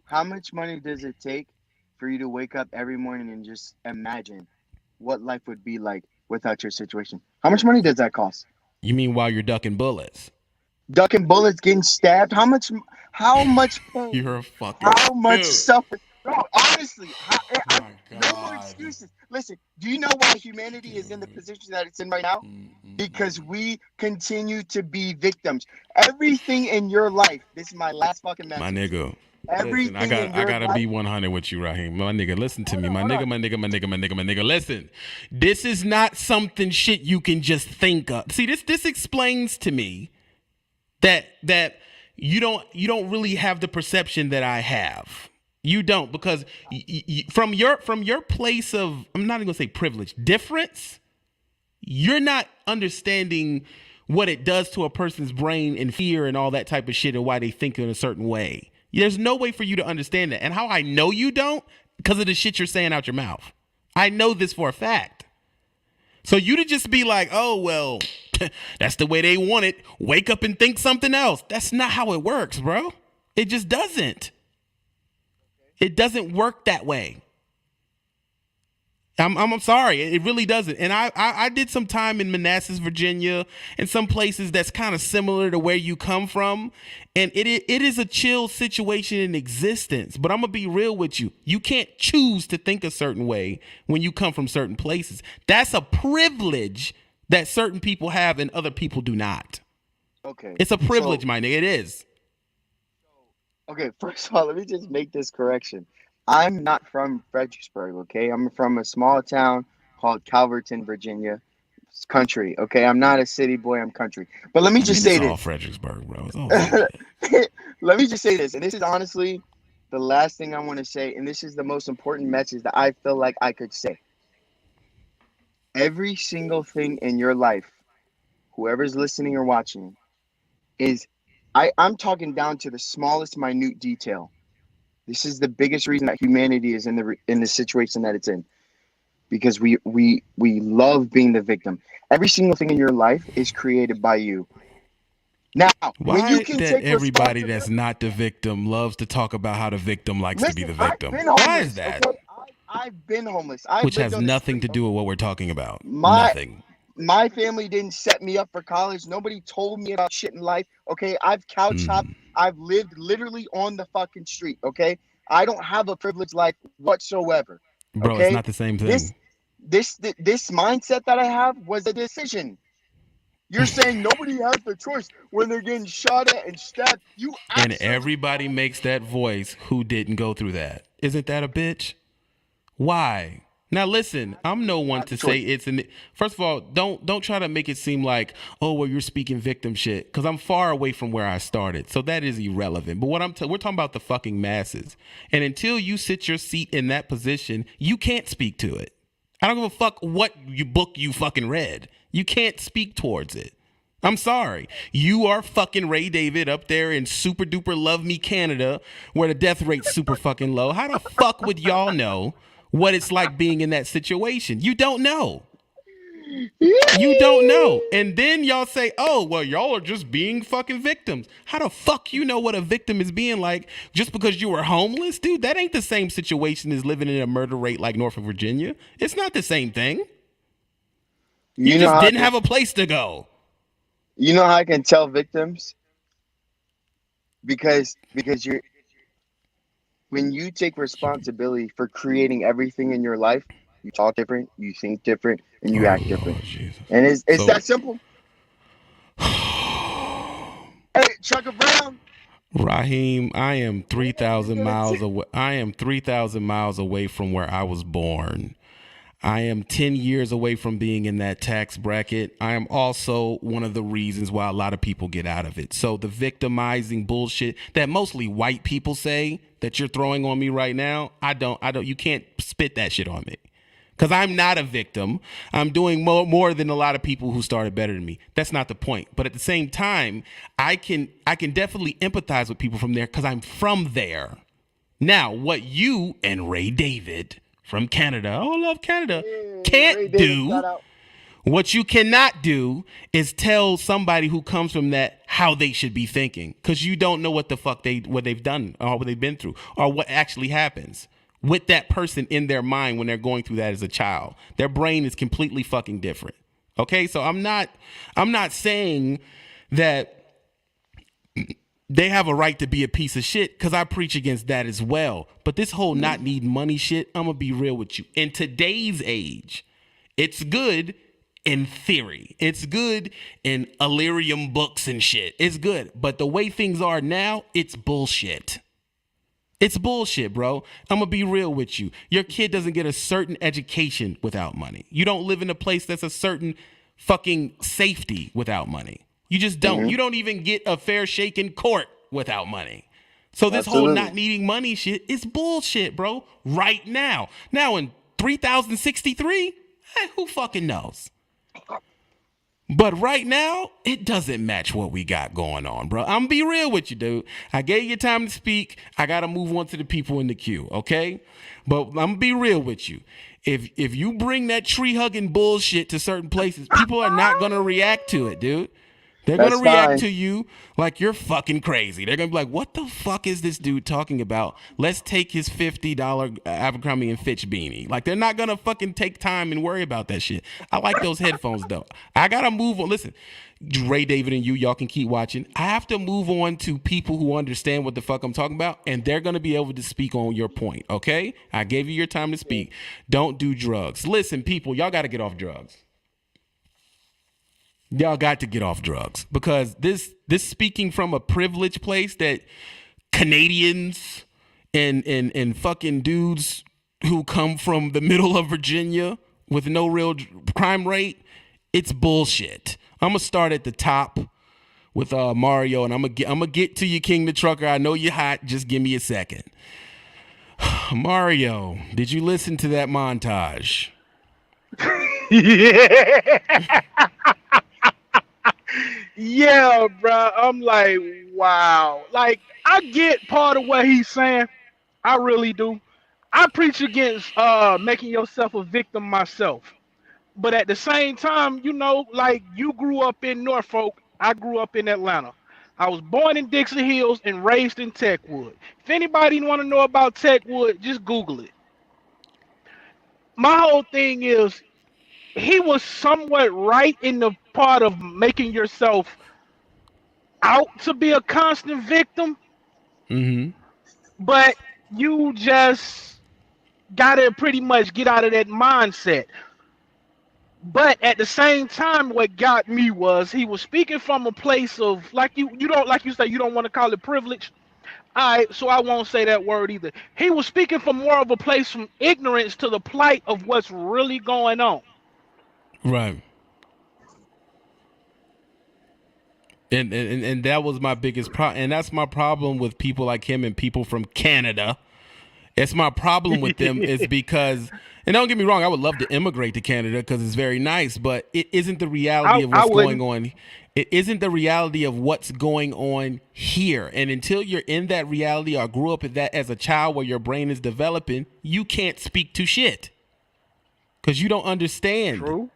How much money does it take for you to wake up every morning and just imagine what life would be like without your situation? How much money does that cost? You mean while you're ducking bullets? Ducking bullets, getting stabbed? How much pain? You're a fucking How much dude. suffering? Bro, honestly, my no more God. excuses. Listen, do you know why humanity is in the position that it's in right now? Because we continue to be victims. Everything in your life, this is my last fucking message. My nigga. Everything Listen, I gotta life, be 100 with you, Raheem. My nigga, listen to me. My nigga. Listen, this is not something shit you can just think of. See, this explains to me that you don't really have the perception that I have. You don't, because from your place of, I'm not even gonna say privilege, difference, you're not understanding what it does to a person's brain and fear and all that type of shit and why they think in a certain way. There's no way for you to understand that. And how I know you don't, because of the shit you're saying out your mouth. I know this for a fact. So you to just be like, oh, well, that's the way they want it. Wake up and think something else. That's not how it works, bro. It just doesn't. It doesn't work that way. I'm sorry. It really doesn't. And I did some time in Manassas, Virginia, and some places that's kind of similar to where you come from. And it is a chill situation in existence. But I'm going to be real with you. You can't choose to think a certain way when you come from certain places. That's a privilege that certain people have and other people do not. Okay. It's a privilege, my nigga. It is. Okay, first of all, let me just make this correction. I'm not from Fredericksburg, okay? I'm from a small town called Calverton, Virginia. It's country, okay? I'm not a city boy, I'm country. But let me just say it's this. all Fredericksburg, bro. It's all Let me just say this, and this is honestly the last thing I want to say, and this is the most important message that I feel like I could say. Every single thing in your life, whoever's listening or watching, is I'm talking down to the smallest minute detail. This is the biggest reason that humanity is in the situation that it's in, because we love being the victim. Every single thing in your life is created by you. Now, why when you can that take everybody that's not the victim loves to talk about how the victim likes to be the victim? Why is that? Okay? I've been homeless. Which has nothing to do with what we're talking about. Nothing. My family didn't set me up for college. Nobody told me about shit in life. Okay, I've couch hopped. I've lived literally on the fucking street. Okay, I don't have a privileged life whatsoever. Bro, okay? It's not the same thing. This mindset that I have was a decision. You're saying nobody has the choice when they're getting shot at and stabbed. You And absolutely everybody makes that voice who didn't go through that. Isn't that a bitch? Why? Now listen, I'm no one to say it's an. First of all, don't try to make it seem like, oh, well, you're speaking victim shit, because I'm far away from where I started, so that is irrelevant. But what we're talking about the fucking masses, and until you sit your seat in that position, you can't speak to it. I don't give a fuck what book you fucking read. You can't speak towards it. I'm sorry. You are fucking Ray David up there in super duper love me Canada, where the death rate's super fucking low. How the fuck would y'all know what it's like being in that situation? You don't know. You don't know. And then y'all say, oh, well, y'all are just being fucking victims. How the fuck you know what a victim is being like just because you were homeless? Dude, that ain't the same situation as living in a murder rate like Norfolk, Virginia. It's not the same thing. You just didn't have a place to go. You know how I can tell victims? Because you're when you take responsibility for creating everything in your life, you talk different, you think different, and you act different. Jesus. And it's that simple. Hey, Chuck Brown. Raheem, I am 3,000 miles away. I am 3,000 miles away from where I was born. I am 10 years away from being in that tax bracket. I am also one of the reasons why a lot of people get out of it. So the victimizing bullshit that mostly white people say that you're throwing on me right now, you can't spit that shit on me. Because I'm not a victim. I'm doing more than a lot of people who started better than me. That's not the point. But at the same time, I can definitely empathize with people from there because I'm from there. Now, what you and Ray David from Canada, oh, love Canada, can't do, what you cannot do is tell somebody who comes from that how they should be thinking, because you don't know what the fuck what they've done or what they've been through or what actually happens with that person in their mind when they're going through that as a child. Their brain is completely fucking different. Okay, so I'm not saying that they have a right to be a piece of shit, because I preach against that as well. But this whole not needing money shit, I'm going to be real with you. In today's age, it's good in theory. It's good in Illyrium books and shit. It's good. But the way things are now, it's bullshit. It's bullshit, bro. I'm going to be real with you. Your kid doesn't get a certain education without money. You don't live in a place that's a certain fucking safety without money. You just don't. Mm-hmm. You don't even get a fair shake in court without money. So this whole not needing money shit is bullshit, bro. Right now. Now in 3063, who fucking knows? But right now, it doesn't match what we got going on, bro. I'm gonna be real with you, dude. I gave you time to speak. I gotta move on to the people in the queue, okay? But I'm gonna be real with you. If you bring that tree hugging bullshit to certain places, people are not gonna react to it, dude. They're going to react to you like you're fucking crazy. They're going to be like, what the fuck is this dude talking about? Let's take his $50 Abercrombie and Fitch beanie. Like, they're not going to fucking take time and worry about that shit. I like those headphones, though. I got to move on. Listen, Ray David and y'all can keep watching. I have to move on to people who understand what the fuck I'm talking about, and they're going to be able to speak on your point, okay? I gave you your time to speak. Don't do drugs. Listen, people, y'all got to get off drugs. Y'all got to get off drugs, because this speaking from a privileged place that Canadians and fucking dudes who come from the middle of Virginia with no real crime rate, it's bullshit. I'm gonna start at the top with Mario, and I'm gonna get to you, King the Trucker. I know you're hot. Just give me a second. Mario, did you listen to that montage? Yeah. Yeah, bro. I'm like, wow. Like, I get part of what he's saying. I really do. I preach against making yourself a victim myself. But at the same time, you know, like, you grew up in Norfolk. I grew up in Atlanta. I was born in Dixie Hills and raised in Techwood. If anybody want to know about Techwood, just Google it. My whole thing is, he was somewhat right in the part of making yourself out to be a constant victim. Mm-hmm. But you just gotta pretty much get out of that mindset. But at the same time, what got me was he was speaking from a place of like you don't like you say you don't want to call it privilege. All right, so I won't say that word either. He was speaking from more of a place from ignorance to the plight of what's really going on. Right. And that was my biggest problem. And that's my problem with people like him and people from Canada. It's my problem with them is because, and don't get me wrong, I would love to immigrate to Canada because it's very nice, but it isn't the reality of what's going on. It isn't the reality of what's going on here. And until you're in that reality or grew up in that as a child where your brain is developing, you can't speak to shit because you don't understand. True.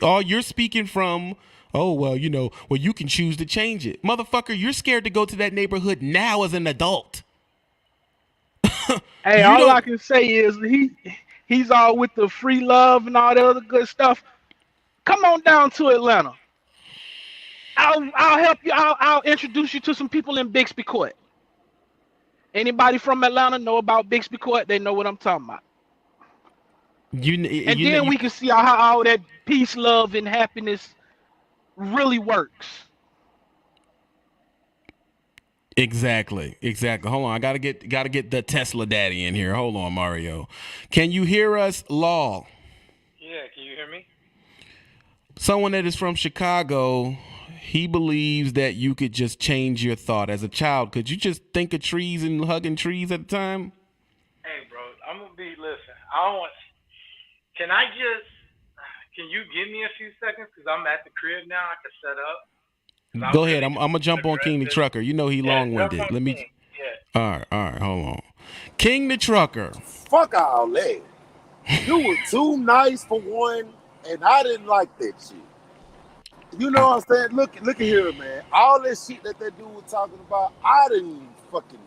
All you're speaking from, oh, well, you know, well, you can choose to change it. Motherfucker, you're scared to go to that neighborhood now as an adult. Hey, all I can say is he's all with the free love and all that other good stuff. Come on down to Atlanta. I'll help you. I'll introduce you to some people in Bixby Court. Anybody from Atlanta know about Bixby Court? They know what I'm talking about. Then we can see how all that peace, love, and happiness really works. Exactly. Hold on, I gotta get the Tesla daddy in here. Hold on, Mario. Can you hear us, Law? Yeah, can you hear me? Someone that is from Chicago, he believes that you could just change your thought as a child. Could you just think of trees and hugging trees at the time? Hey, bro, I'm gonna listen. Can you give me a few seconds? Because I'm at the crib now. I can set up. Go ahead. I'm gonna jump on King the Trucker. You know he long-winded. Let me. Yeah. All right. Hold on. King the Trucker. Fuck all that. You were too nice for one, and I didn't like that shit. You know what I'm saying? Look at here, man. All that shit that dude was talking about, I didn't fucking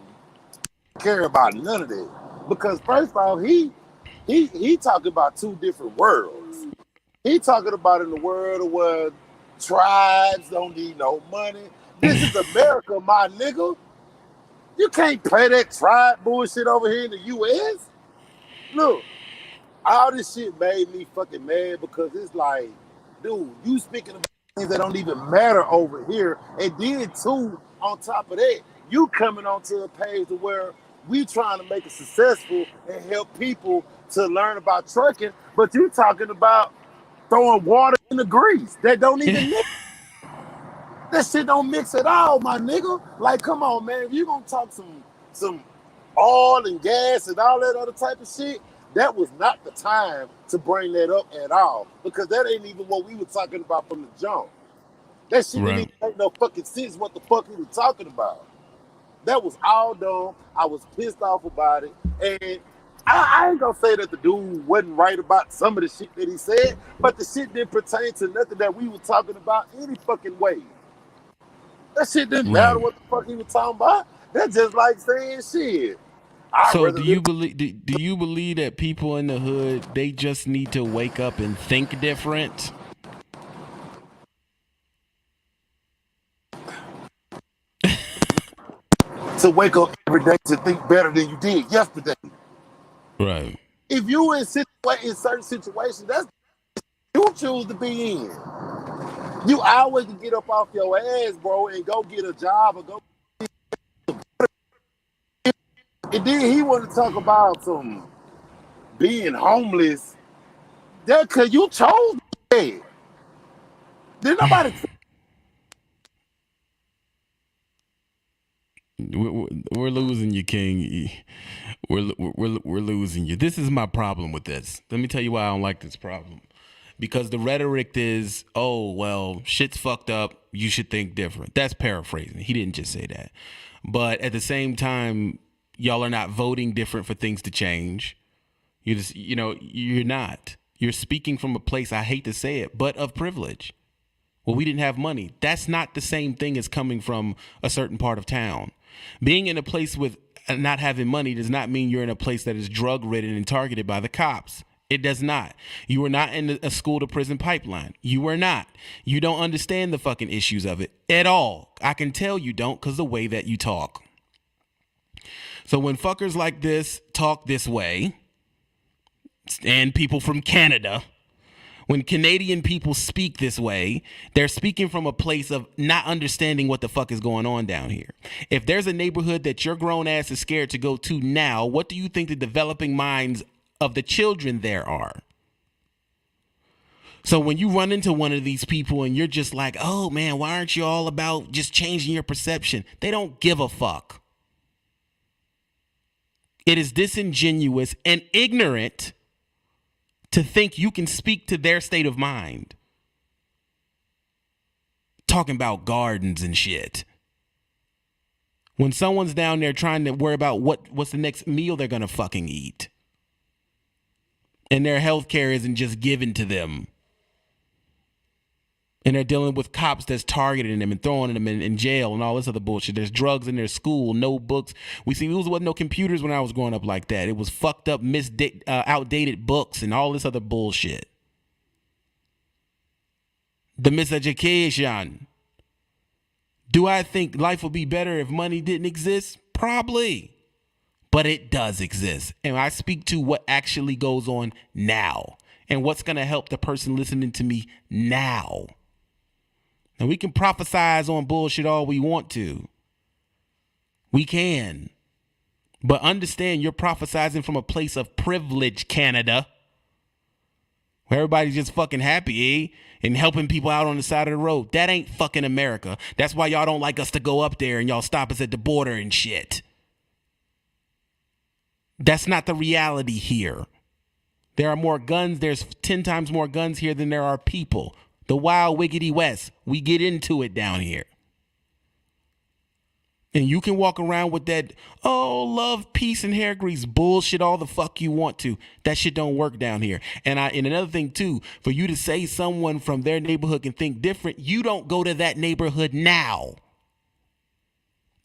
care about none of that. Because first off, he talking about two different worlds. He talking about in the world where tribes don't need no money. This is America, my nigga. You can't play that tribe bullshit over here in the U.S. Look, all this shit made me fucking mad because it's like, dude, you speaking about things that don't even matter over here. And then too, on top of that, you coming onto a page where we trying to make it successful and help people to learn about trucking, but you talking about throwing water in the grease that don't even mix. That shit don't mix at all, my nigga. Like, come on, man. If you gonna talk some oil and gas and all that other type of shit, that was not the time to bring that up at all. Because that ain't even what we were talking about from the jump. That shit didn't even make no fucking sense what the fuck we were talking about. That was all dumb. I was pissed off about it. And I ain't gonna say that the dude wasn't right about some of the shit that he said, but the shit didn't pertain to nothing that we were talking about any fucking way. That shit didn't matter what the fuck he was talking about. That's just like saying shit. So do you believe that people in the hood, they just need to wake up and think different? To wake up every day to think better than you did yesterday. Right. If you in certain situations, that's you choose to be in. You always can get up off your ass, bro, and go get a job or go. And then he want to talk about some being homeless. That cause you chose that. Did nobody? We're losing you, King. We're losing you. This is my problem with this. Let me tell you why I don't like this problem. Because the rhetoric is, oh, well, shit's fucked up. You should think different. That's paraphrasing. He didn't just say that. But at the same time, y'all are not voting different for things to change. You're not. You're speaking from a place, I hate to say it, but of privilege. Well, we didn't have money. That's not the same thing as coming from a certain part of town. Being in a place with not having money does not mean you're in a place that is drug ridden and targeted by the cops. It does not. You were not in a school to prison pipeline. You were not. You don't understand the fucking issues of it at all. I can tell you don't because the way that you talk. So when fuckers like this talk this way, and people from Canada, When Canadian people speak this way, they're speaking from a place of not understanding what the fuck is going on down here. If there's a neighborhood that your grown ass is scared to go to now, what do you think the developing minds of the children there are? So when you run into one of these people and you're just like, oh man, why aren't you all about just changing your perception? They don't give a fuck. It is disingenuous and ignorant to think you can speak to their state of mind. Talking about gardens and shit. When someone's down there trying to worry about what's the next meal they're gonna fucking eat. And their health care isn't just given to them. And they're dealing with cops that's targeting them and throwing them in jail and all this other bullshit. There's drugs in their school, no books. There wasn't no computers when I was growing up like that. It was fucked up, outdated books and all this other bullshit. The miseducation. Do I think life would be better if money didn't exist? Probably. But it does exist. And I speak to what actually goes on now and what's going to help the person listening to me now. And we can prophesize on bullshit all we want to. We can. But understand you're prophesizing from a place of privilege, Canada. Where everybody's just fucking happy, eh? And helping people out on the side of the road. That ain't fucking America. That's why y'all don't like us to go up there and y'all stop us at the border and shit. That's not the reality here. There are more guns. There's 10 times more guns here than there are people. The wild wiggity west. We get into it down here. And you can walk around with that, oh, love, peace, and hair grease bullshit all the fuck you want to. That shit don't work down here. And another thing, too, for you to say someone from their neighborhood can think different, you don't go to that neighborhood now.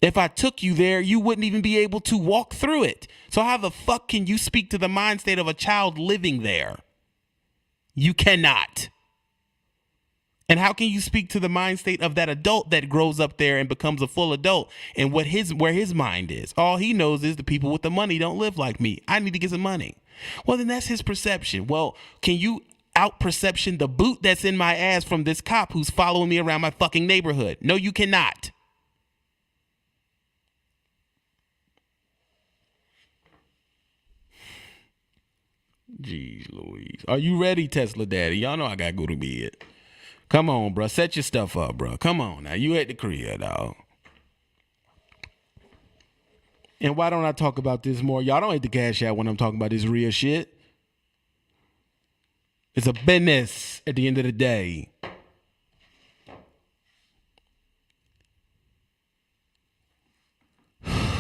If I took you there, you wouldn't even be able to walk through it. So how the fuck can you speak to the mind state of a child living there? You cannot. And how can you speak to the mind state of that adult that grows up there and becomes a full adult and where his mind is? All he knows is the people with the money don't live like me. I need to get some money. Well, then that's his perception. Well, can you out-perception the boot that's in my ass from this cop who's following me around my fucking neighborhood? No, you cannot. Jeez Louise. Are you ready, Tesla Daddy? Y'all know I gotta go to bed. Come on, bro. Set your stuff up, bro. Come on now. You at the crib, dog. And why don't I talk about this more? Y'all don't hate the cash out when I'm talking about this real shit. It's a business at the end of the day.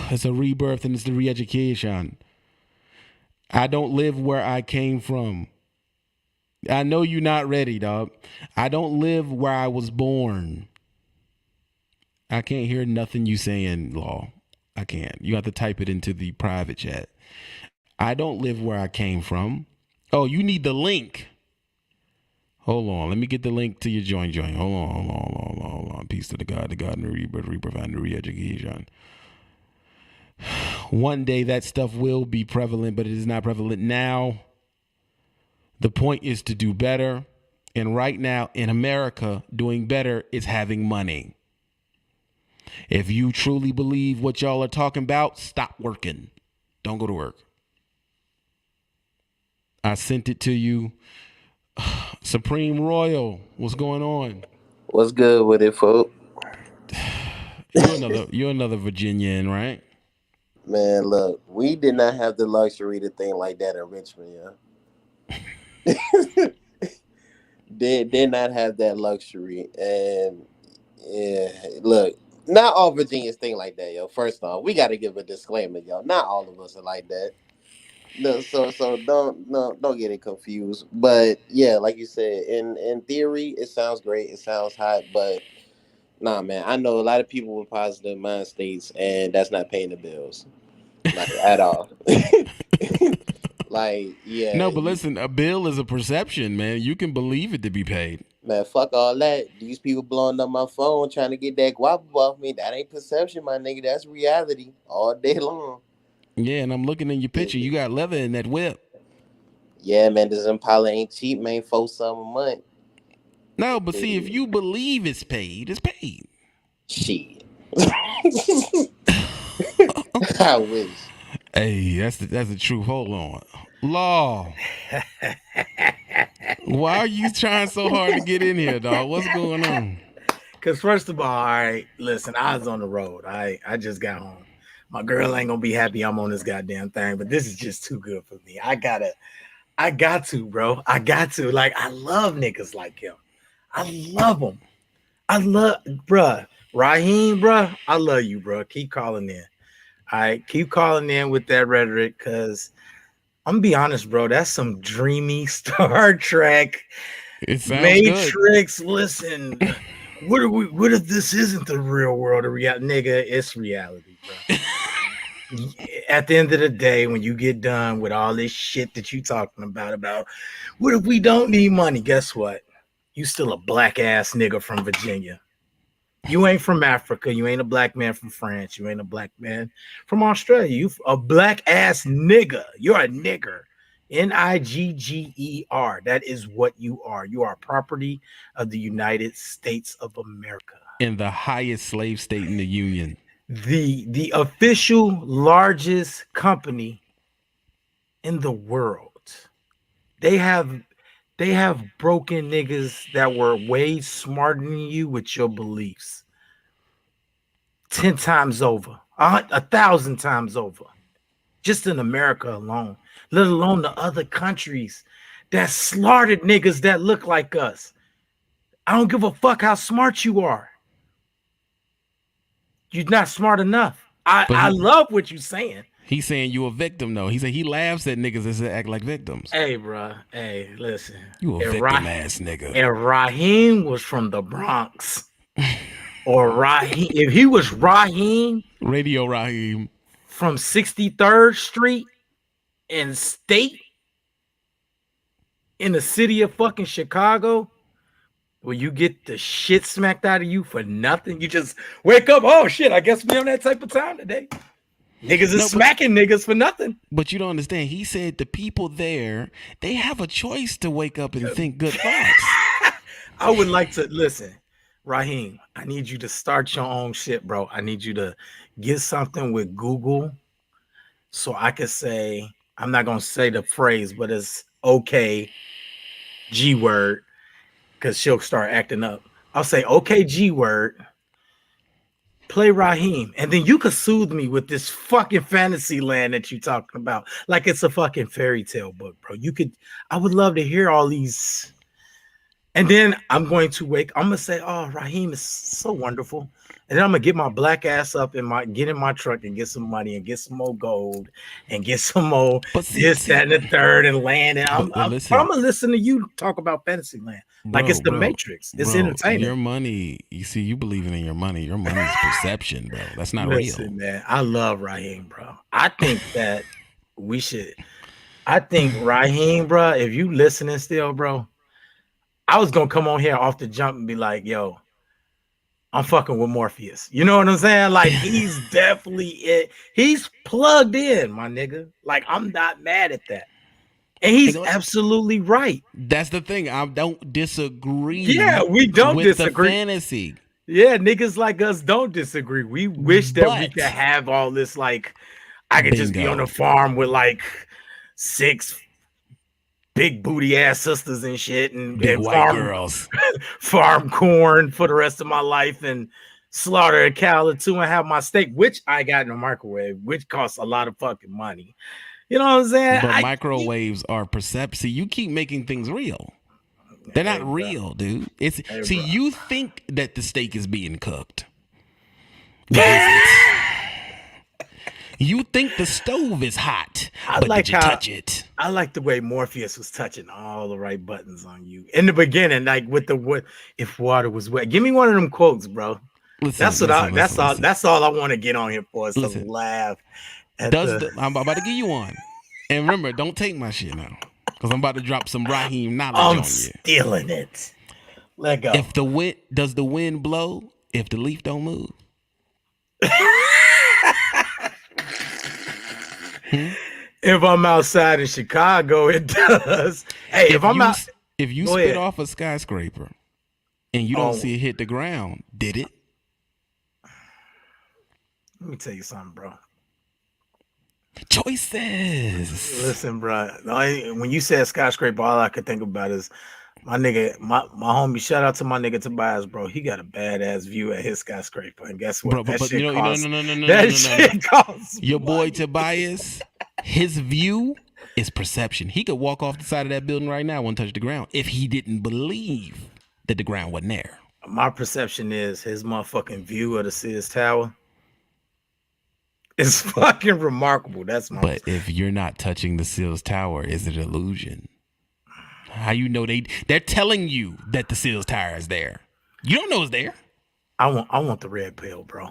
It's a rebirth and it's the re-education. I don't live where I came from. I know you're not ready, dog. I don't live where I was born. I can't hear nothing you saying, Law. I can't. You have to type it into the private chat. I don't live where I came from. Oh, you need the link. Hold on. Let me get the link to your joint. Hold on. Peace to the God and the rebirth and the re-education. One day that stuff will be prevalent, but it is not prevalent now. The point is to do better. And right now in America, doing better is having money. If you truly believe what y'all are talking about, stop working. Don't go to work. I sent it to you. Supreme Royal, what's going on? What's good with it, folk? You're another Virginian, right? Man, look, we did not have the luxury to think like that in Richmond, yeah. did not have that luxury. And yeah, look, not all Virginians think like that, yo. First off, we got to give a disclaimer, yo. Not all of us are like that. No, so don't get it confused. But yeah, like you said, in theory, it sounds great. It sounds hot, but nah, man. I know a lot of people with positive mind states, and that's not paying the bills, like at all. Like, yeah. No, but listen, a bill is a perception, man. You can believe it to be paid. Man, fuck all that. These people blowing up my phone trying to get that guap off me. That ain't perception, my nigga. That's reality all day long. Yeah, and I'm looking in your picture. You got leather in that whip. Yeah, man, this Impala ain't cheap, man. 4 something a month. No, but see, if you believe it's paid, it's paid. Shit. I wish. Hey, that's the truth. Hold on. Law. Why are you trying so hard to get in here, dog? What's going on? Because first of all right, listen, I was on the road. I just got home. My girl ain't gonna be happy I'm on this goddamn thing, but this is just too good for me. I got to, bro. I got to. Like, I love niggas like him. I love them. Bruh. Raheem, bruh. I love you, bruh. Keep calling in. All right, keep calling in with that rhetoric, because I'm gonna be honest, bro. That's some dreamy Star Trek, It sounds Matrix. good. Listen, what if this isn't the real world of reality? Nigga, it's reality, bro. At the end of the day, when you get done with all this shit that you talking about what if we don't need money? Guess what? You still a black ass nigga from Virginia. You ain't from Africa. You ain't a black man from France. You ain't a black man from Australia. You a black ass nigga. You're a nigger. Nigger. That is what you are. You are property of the United States of America. In the highest slave state in the Union. The official largest company in the world. They have broken niggas that were way smarter than you with your beliefs. 10 times over, 1,000 times over, just in America alone, let alone the other countries that slaughtered niggas that look like us. I don't give a fuck how smart you are. You're not smart enough. I love what you're saying. He's saying you a victim, though. He said he laughs at niggas that act like victims. Hey, bro. Hey, listen. You a victim ass nigga. And Raheem was from the Bronx. Or Raheem, if he was Raheem, Radio Raheem from 63rd Street and State in the city of fucking Chicago, where you get the shit smacked out of you for nothing. You just wake up, oh shit, I guess we on that type of time today. Niggas is smacking niggas for nothing. But you don't understand. He said the people there, they have a choice to wake up and think good thoughts. I would like to listen, Raheem. I need you to start your own shit, bro. I need you to get something with Google so I can say, I'm not gonna say the phrase, but it's okay, G word, because she'll start acting up. I'll say, okay, G word. Play Raheem, and then you could soothe me with this fucking fantasy land that you're talking about, like it's a fucking fairy tale book, bro. I would love to hear all these, and then I'm gonna say, oh, Raheem is so wonderful, and then I'm gonna get my black ass up get in my truck and get some money and get some more gold and get some more that, and the third, and land, and I'm gonna listen to you talk about fantasy land. Like it's the Matrix. It's entertainment. Your money, you see, you believing in your money. Your money is perception, bro. That's not real. Man, I love Raheem, bro. I think that Raheem, bro, if you listening still, bro, I was gonna come on here off the jump and be like, yo, I'm fucking with Morpheus. You know what I'm saying? Like, he's definitely it. He's plugged in, my nigga. Like, I'm not mad at that. And he's absolutely right. That's the thing. I don't disagree. Yeah, we don't with disagree. The fantasy. Yeah, niggas like us don't disagree. We wish that we could have all this. Like, I could just be on a farm with like 6 big booty ass sisters and shit, and white girls, farm corn for the rest of my life, and slaughter a cow or 2 and have my steak, which I got in a microwave, which costs a lot of fucking money. You know what I'm saying? But microwaves are perception. See, you keep making things real. They're not real, dude. You think that the steak is being cooked. You think the stove is hot, but did you touch it? I like the way Morpheus was touching all the right buttons on you in the beginning, like with the if water was wet. Give me one of them quotes, bro. That's all I want to get on here for is to laugh. I'm about to give you one. And remember, don't take my shit now, because I'm about to drop some Raheem knowledge on you. I'm stealing it. Let go. Does the wind blow if the leaf don't move? If I'm outside in Chicago, it does. Hey, if I'm out, if you Go spit ahead. off a skyscraper and you don't Oh. see it hit the ground, did it? let me tell you something, bro. Choices. Listen, bro. When you said skyscraper, all I could think about is my nigga, my homie. Shout out to my nigga Tobias, bro. He got a badass view at his skyscraper, and guess what? Bro, that but shit no, costs. no. That shit costs. Your boy money. Tobias, his view is perception. He could walk off the side of that building right now and touch the ground if he didn't believe that the ground wasn't there. My perception is his motherfucking view of the Sears Tower is fucking remarkable. That's my. But if you're not touching the Seals Tower, is it illusion? How you know they're telling you that the Seals Tower is there? You don't know it's there. I want the red pill, bro.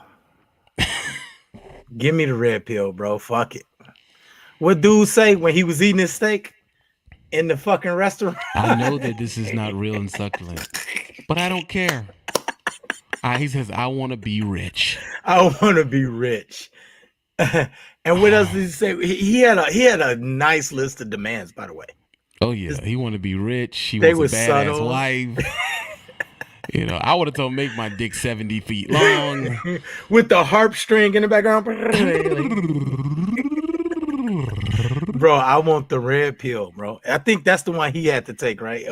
Give me the red pill, bro. Fuck it. What dude say when he was eating his steak in the fucking restaurant? I know that this is not real and succulent, but I don't care. He says, I want to be rich. I want to be rich. And what else did he say? He had a nice list of demands, by the way. Oh yeah, he want to be rich. He They wants a was badass subtle. wife. You know, I would have told him make my dick 70 feet long. With the harp string in the background. Bro, I want the red pill, bro. I think that's the one he had to take, right?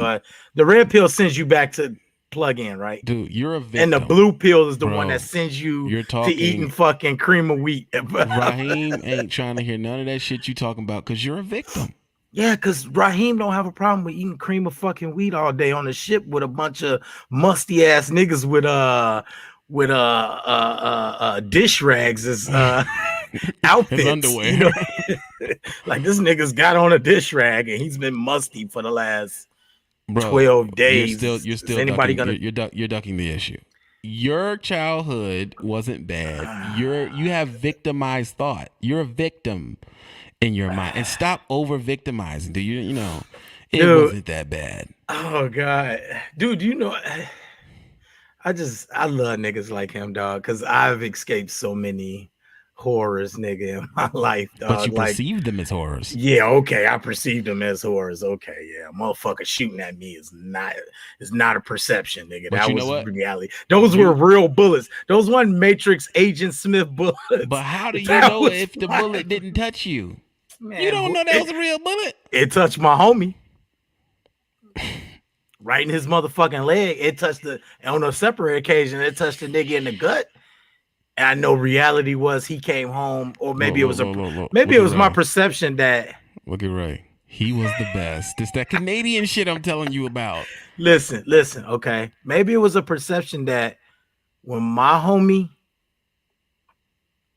The red pill sends you back to plug in, right? Dude, you're a victim. And the blue pill is the Bro, one that sends you you're to talking- eating fucking cream of wheat. Raheem ain't trying to hear none of that shit you talking about because you're a victim. Yeah, because Raheem don't have a problem with eating cream of fucking wheat all day on the ship with a bunch of musty ass niggas with dish rags as outfits. His underwear. You know? Like this nigga's got on a dish rag and he's been musty for the last Bro, 12 days. You're Is still anybody ducking, gonna you're ducking the issue. Your childhood wasn't bad. You have victimized thought. You're a victim in your mind. And stop over victimizing. Do you know it Dude. wasn't that bad. Oh god. Dude, you know I love niggas like him, dog, because I've escaped so many horrors, nigga, in my life, dog. But you like, perceive them as horrors. yeah, okay, I perceived them as horrors. Okay, yeah, motherfucker shooting at me is not a perception, nigga. But that you was know what? reality. Those were real bullets. Those weren't Matrix Agent Smith bullets. But how do you That know was if the fine. bullet didn't touch you? Man, You don't know that was a real bullet. It touched my homie. Right in his motherfucking leg. It touched on a separate occasion, it touched the nigga in the gut. And I know reality was he came home, or maybe it was maybe it was my perception that Look at Ray. He was the best. It's that Canadian shit I'm telling you about. listen, okay. Maybe it was a perception that when my homie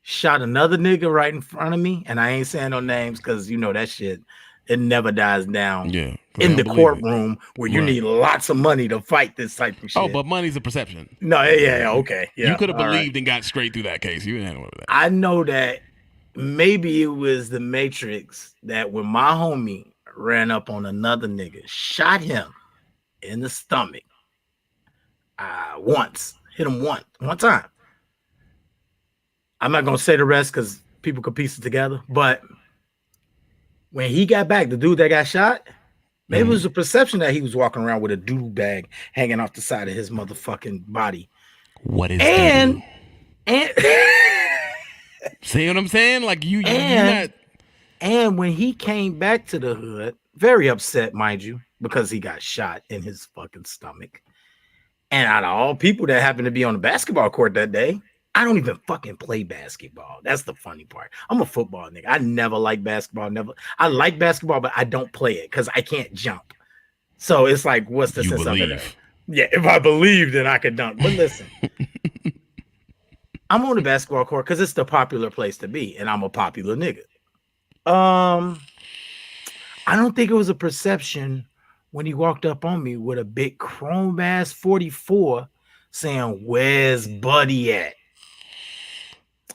shot another nigga right in front of me, and I ain't saying no names because you know that shit, it never dies down. Yeah. In the I believe it. courtroom where you Right. need lots of money to fight this type of shit. Oh, but money's a perception. No, yeah, okay. Yeah, You could have all right. believed and got straight through that case. You didn't know that. I know that maybe it was the Matrix that when my homie ran up on another nigga, shot him in the stomach once, hit him one time. I'm not gonna say the rest because people could piece it together, but when he got back, the dude that got shot, maybe it was a perception that he was walking around with a doodle bag hanging off the side of his motherfucking body. What is And see what I'm saying? Like you And- not. And when he came back to the hood, very upset, mind you, because he got shot in his fucking stomach. And out of all people that happened to be on the basketball court that day, I don't even fucking play basketball. That's the funny part. I'm a football nigga. I never like basketball. I like basketball, but I don't play it because I can't jump. So it's like, what's the You sense of it? believe. Yeah, if I believe, then I could dunk. But listen, I'm on the basketball court because it's the popular place to be, and I'm a popular nigga. I don't think it was a perception when he walked up on me with a big chrome ass 44 saying, "Where's Buddy at?"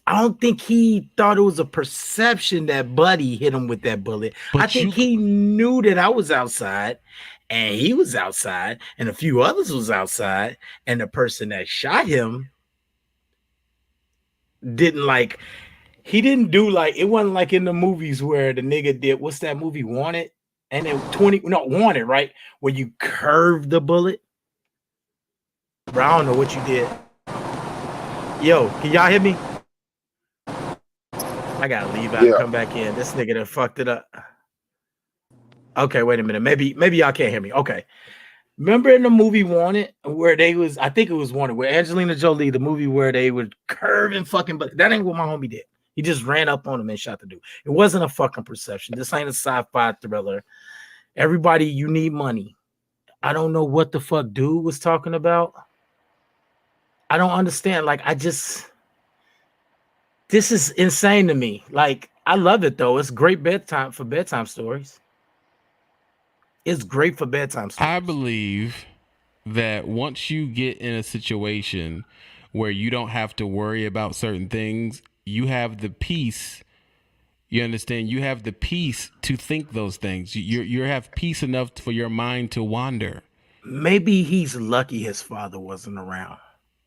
I don't think he thought it was a perception that Buddy hit him with that bullet. But I think he knew that I was outside and he was outside and a few others was outside, and the person that shot him didn't like. he didn't do like, it wasn't like in the movies where the nigga did, what's that movie, Wanted? And then Wanted, right? Where you curve the bullet. Bro, I don't know what you did. Yo, can y'all hear me? I gotta leave out and come back in. This nigga done fucked it up. Okay, wait a minute. Maybe y'all can't hear me. Okay. Remember in the movie Wanted, where they was, I think it was Wanted, where Angelina Jolie, the movie where they would curve and fucking, but that ain't what my homie did. He just ran up on him and shot the dude. It wasn't a fucking perception. This ain't a sci-fi thriller. Everybody, you need money. I don't know what the fuck dude was talking about. I don't understand. Like, this is insane to me. Like, I love it though. It's great bedtime stories. It's great for bedtime stories. I believe that once you get in a situation where you don't have to worry about certain things, you have the peace. You understand? You have the peace to think those things. You have peace enough for your mind to wander. Maybe he's lucky his father wasn't around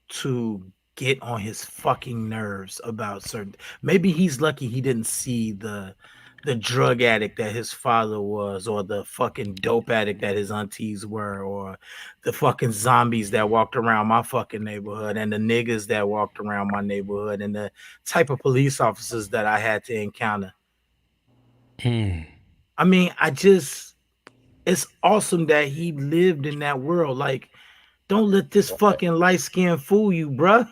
to get on his fucking nerves about certain. Maybe he's lucky he didn't see the drug addict that his father was, or the fucking dope addict that his aunties were, or the fucking zombies that walked around my fucking neighborhood, and the niggas that walked around my neighborhood, and the type of police officers that I had to encounter. I mean, it's awesome that he lived in that world. Like, don't let this fucking light skin fool you, bruh.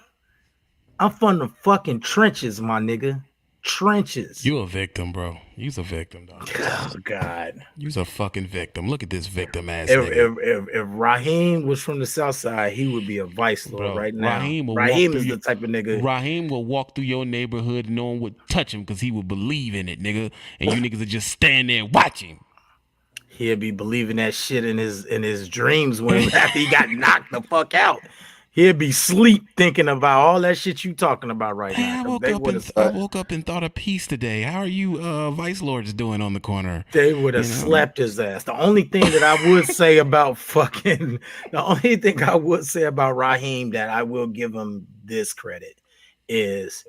I'm from the fucking trenches, my nigga. Trenches. You a victim, bro. You's a victim, dog. Oh God. You's a fucking victim. Look at this victim ass nigga. If Raheem was from the South Side, he would be a vice lord right now. Raheem is the type of nigga. Raheem will walk through your neighborhood and no one would touch him because he would believe in it, nigga. And you niggas would just stand there and watch him. He'll be believing that shit in his dreams when after he got knocked the fuck out. He'll be sleep thinking about all that shit you talking about right now. I woke up and thought of peace today. How are you vice lords doing on the corner? They would have slapped his ass. The only thing that I would say about Raheem, that I will give him this credit, is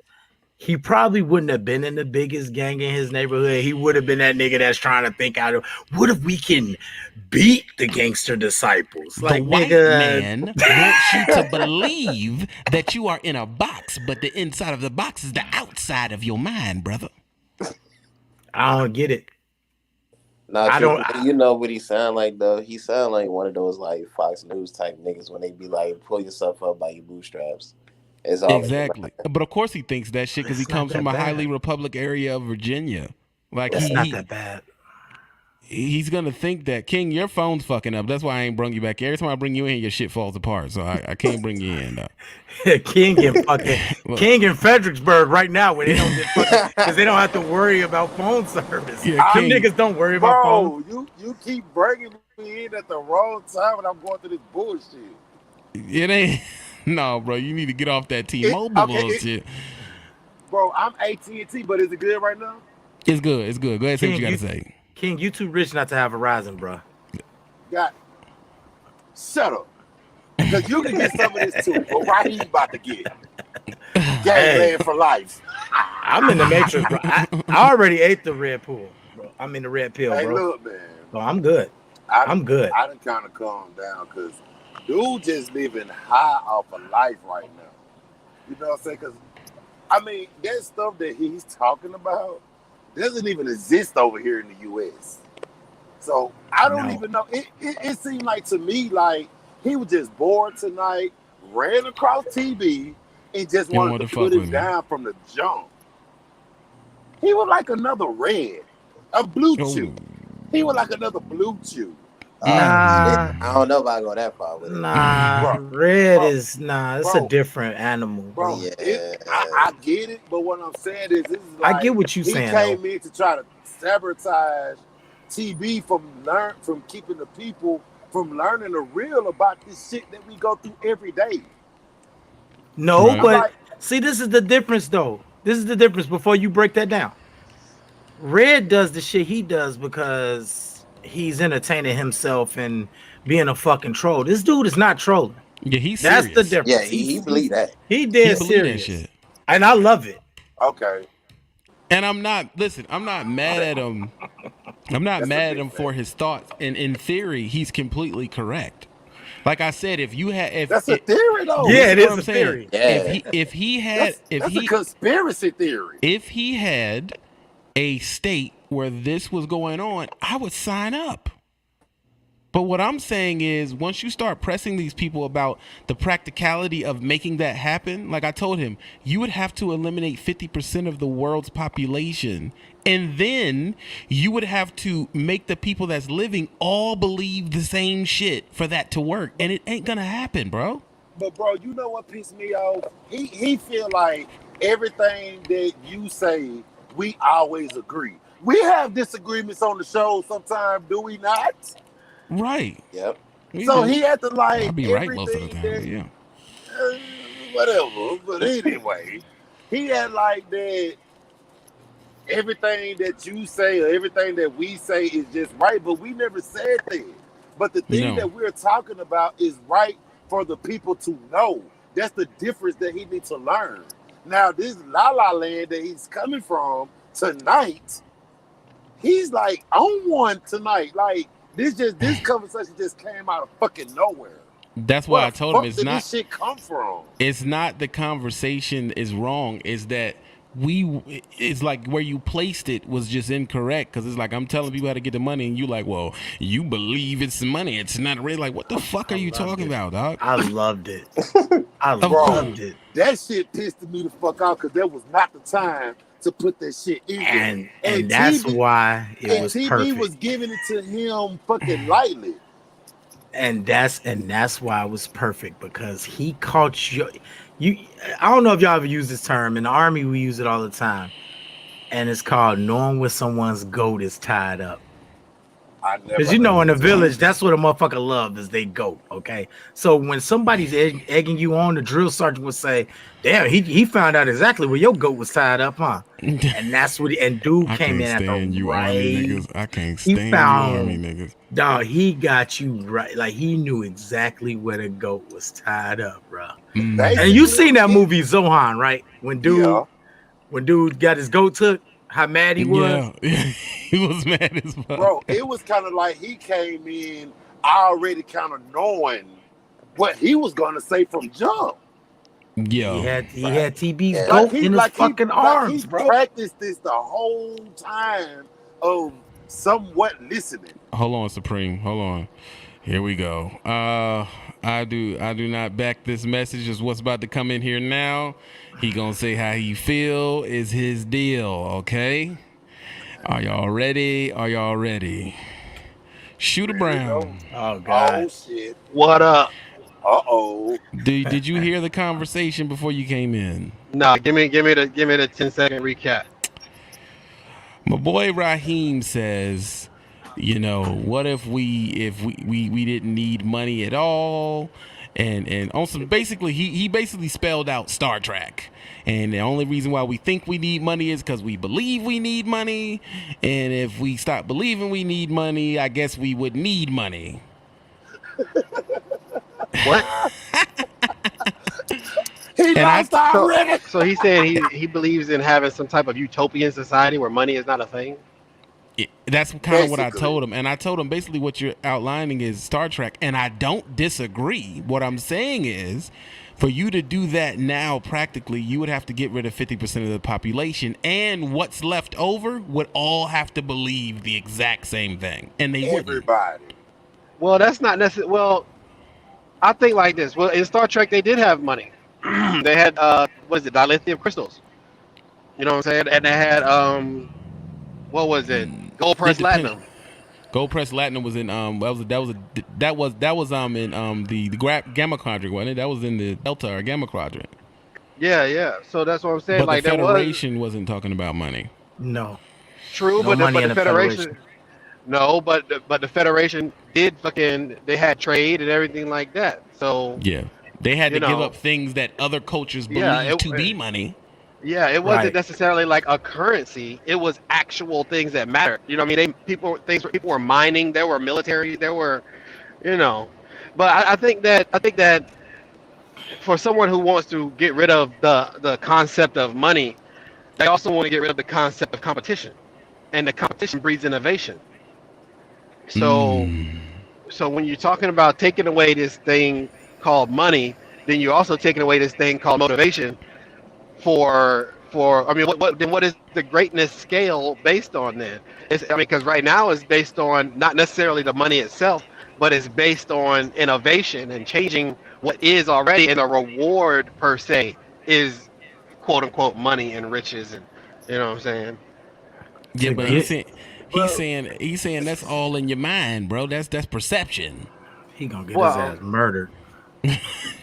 he probably wouldn't have been in the biggest gang in his neighborhood. He would have been that nigga that's trying to think out of, what if we can beat the gangster disciples? The like, white nigga, man wants you to believe that you are in a box, but the inside of the box is the outside of your mind, brother. I don't get it. You know what he sound like though? He sound like one of those like Fox News type niggas when they be like, pull yourself up by your bootstraps. Exactly. But of course he thinks that shit because he comes from a highly Republic area of Virginia. Like, it's not that bad. He's gonna think that, King, your phone's fucking up. That's why I ain't bring you back. Every time I bring you in, your shit falls apart. So I can't bring you in. King in Fredericksburg right now, where they don't get fucking, because they don't have to worry about phone service. Yeah, King, niggas don't worry about phone. You keep bringing me in at the wrong time when I'm going through this bullshit. It ain't. No, bro, you need to get off that T-Mobile bullshit. Bro, I'm AT&T, but is it good right now? It's good. It's good. Go ahead, say what you gotta say. King, you too rich not to have Verizon, bro. Shut up. Because you can get some of this too. But why he about to get Gangland for life? I'm in the Matrix, bro. I already ate the red pill, bro. I'm in the red pill, bro. Hey, look, man. So I'm good. I'm good. I done kind of calmed down because dude just living high off of life right now. You know what I'm saying? Because, I mean, that stuff that he's talking about doesn't even exist over here in the U.S. So, I don't even know. It seemed like to me like he was just bored tonight, ran across TV, and just wanted to put it down from the jump. He was like another Red, a Blue Chew. He was like another Blue Chew. I don't know if I go that far with it. It's a different animal, bro. Yeah. I get it, but what I'm saying is, this is like, I get what you're saying. He came in to try to sabotage TV from keeping the people from learning the real about this shit that we go through every day. No, but see, this is the difference, though. This is the difference. Before you break that down, Red does the shit he does because he's entertaining himself and being a fucking troll. This dude is not trolling. Yeah, he's serious. Yeah, That's the difference. he believe that. He dead serious. Shit. And I love it. Okay. And I'm not mad at him. I'm not That's a mad at big him for fact. his thoughts. And in theory, he's completely correct. Like I said, if you had, if That's a it, theory, though. Yeah, this it is what is I'm a saying. theory. Yeah. If he had, That's a conspiracy theory. if he had a state where this was going on, I would sign up. But what I'm saying is, once you start pressing these people about the practicality of making that happen, like I told him, you would have to eliminate 50% of the world's population. And then you would have to make the people that's living all believe the same shit for that to work. And it ain't gonna happen, bro. But bro, you know what pissed me off? He feel like everything that you say, we always agree. We have disagreements on the show sometimes, do we not? Right. Yep. We So do. he had to like I'll be right most of the everything time, that but yeah. whatever. But anyway, he had like that everything that you say or everything that we say is just right, but we never said that. But the thing No. that we're talking about is right for the people to know. That's the difference that he needs to learn. Now, this La La Land that he's coming from tonight, he's like on one tonight. Like this conversation just came out of fucking nowhere. That's why I Where the told him fuck it's did not. this shit come from? It's not the conversation is wrong. Is that it's like where you placed it was just incorrect, because it's like I'm telling people how to get the money and you like, well, you believe it's money, it's not really. Like, what the fuck are you talking about, dog? I loved it. I Bro, loved it. That shit pissed me the fuck off because that was not the time to put that shit in there. And that's TV why it and was TV perfect. was giving it to him fucking lightly. And that's why it was perfect, because he caught you. I don't know if y'all ever use this term. In the Army, we use it all the time, and it's called knowing where someone's goat is tied up. Because in the village, that's what a motherfucker love is they goat. Okay, so when somebody's egging you on, the drill sergeant would say, "Damn, he found out exactly where your goat was tied up, huh?" And that's what. Dude I came can't in at stand the you right. Army niggas. I can't He stand you found- Army niggas. Dog, he got you right. Like he knew exactly where the goat was tied up, bro. And you seen that movie Zohan, right? When dude got his goat took, how mad he was. Yeah, he was mad as fuck. Bro, it was kind of like he came in already kind of knowing what he was gonna say from jump. Yeah, He had TB's Yeah. goat in his fucking arms, he bro. practiced this the whole time of somewhat listening. Hold on, Supreme. Hold on. Here we go. I do not back this message. Is what's about to come in here now. He gonna say how he feel is his deal. Okay. Are y'all ready? Are y'all ready? Shooter Brown. Oh god. Oh shit. What up? Uh-oh. Did you hear the conversation before you came in? Nah, give me the 10-second recap. My boy Raheem says, you know, what if we didn't need money at all? And on some basically he basically spelled out Star Trek. And the only reason why we think we need money is because we believe we need money. And if we stop believing we need money, I guess we would need money. What? He lost already. So he's saying he believes in having some type of utopian society where money is not a thing. That's kind of what I Basically. told him. And I told him basically what you're outlining is Star Trek. And I don't disagree. What I'm saying is, for you to do that now, practically, you would have to get rid of 50% of the population. And what's left over would all have to believe the exact same thing. And they wouldn't. Everybody. Well, that's not necessarily. Well, I think like this. Well, in Star Trek, they did have money. They had what is it, dilithium crystals? You know what I'm saying? And they had what was it? Gold pressed platinum. Gold pressed platinum was in that was in the Gamma Quadrant, wasn't it? That was in the Delta or Gamma Quadrant. Yeah. So that's what I'm saying. But like the that was Federation wasn't talking about money. No. true, No but money the in the Federation. No, but the Federation did they had trade and everything like that. So Yeah. They had to You give know, up things that other cultures believe Yeah, to be money. yeah, it wasn't Right. necessarily like a currency. It was actual things that mattered. You know what I mean? People were mining. There were military. There were, you know. But I think that for someone who wants to get rid of the concept of money, they also want to get rid of the concept of competition, and the competition breeds innovation. So, so when you're talking about taking away this thing called money, then you're also taking away this thing called motivation for I mean, what is the greatness scale based on then? I mean, because right now it's based on not necessarily the money itself, but it's based on innovation and changing what is already, and a reward per se is quote unquote money and riches, and you know what I'm saying? Yeah, To but get- he's saying that's all in your mind, bro. That's perception. He gonna get Well, his ass murdered.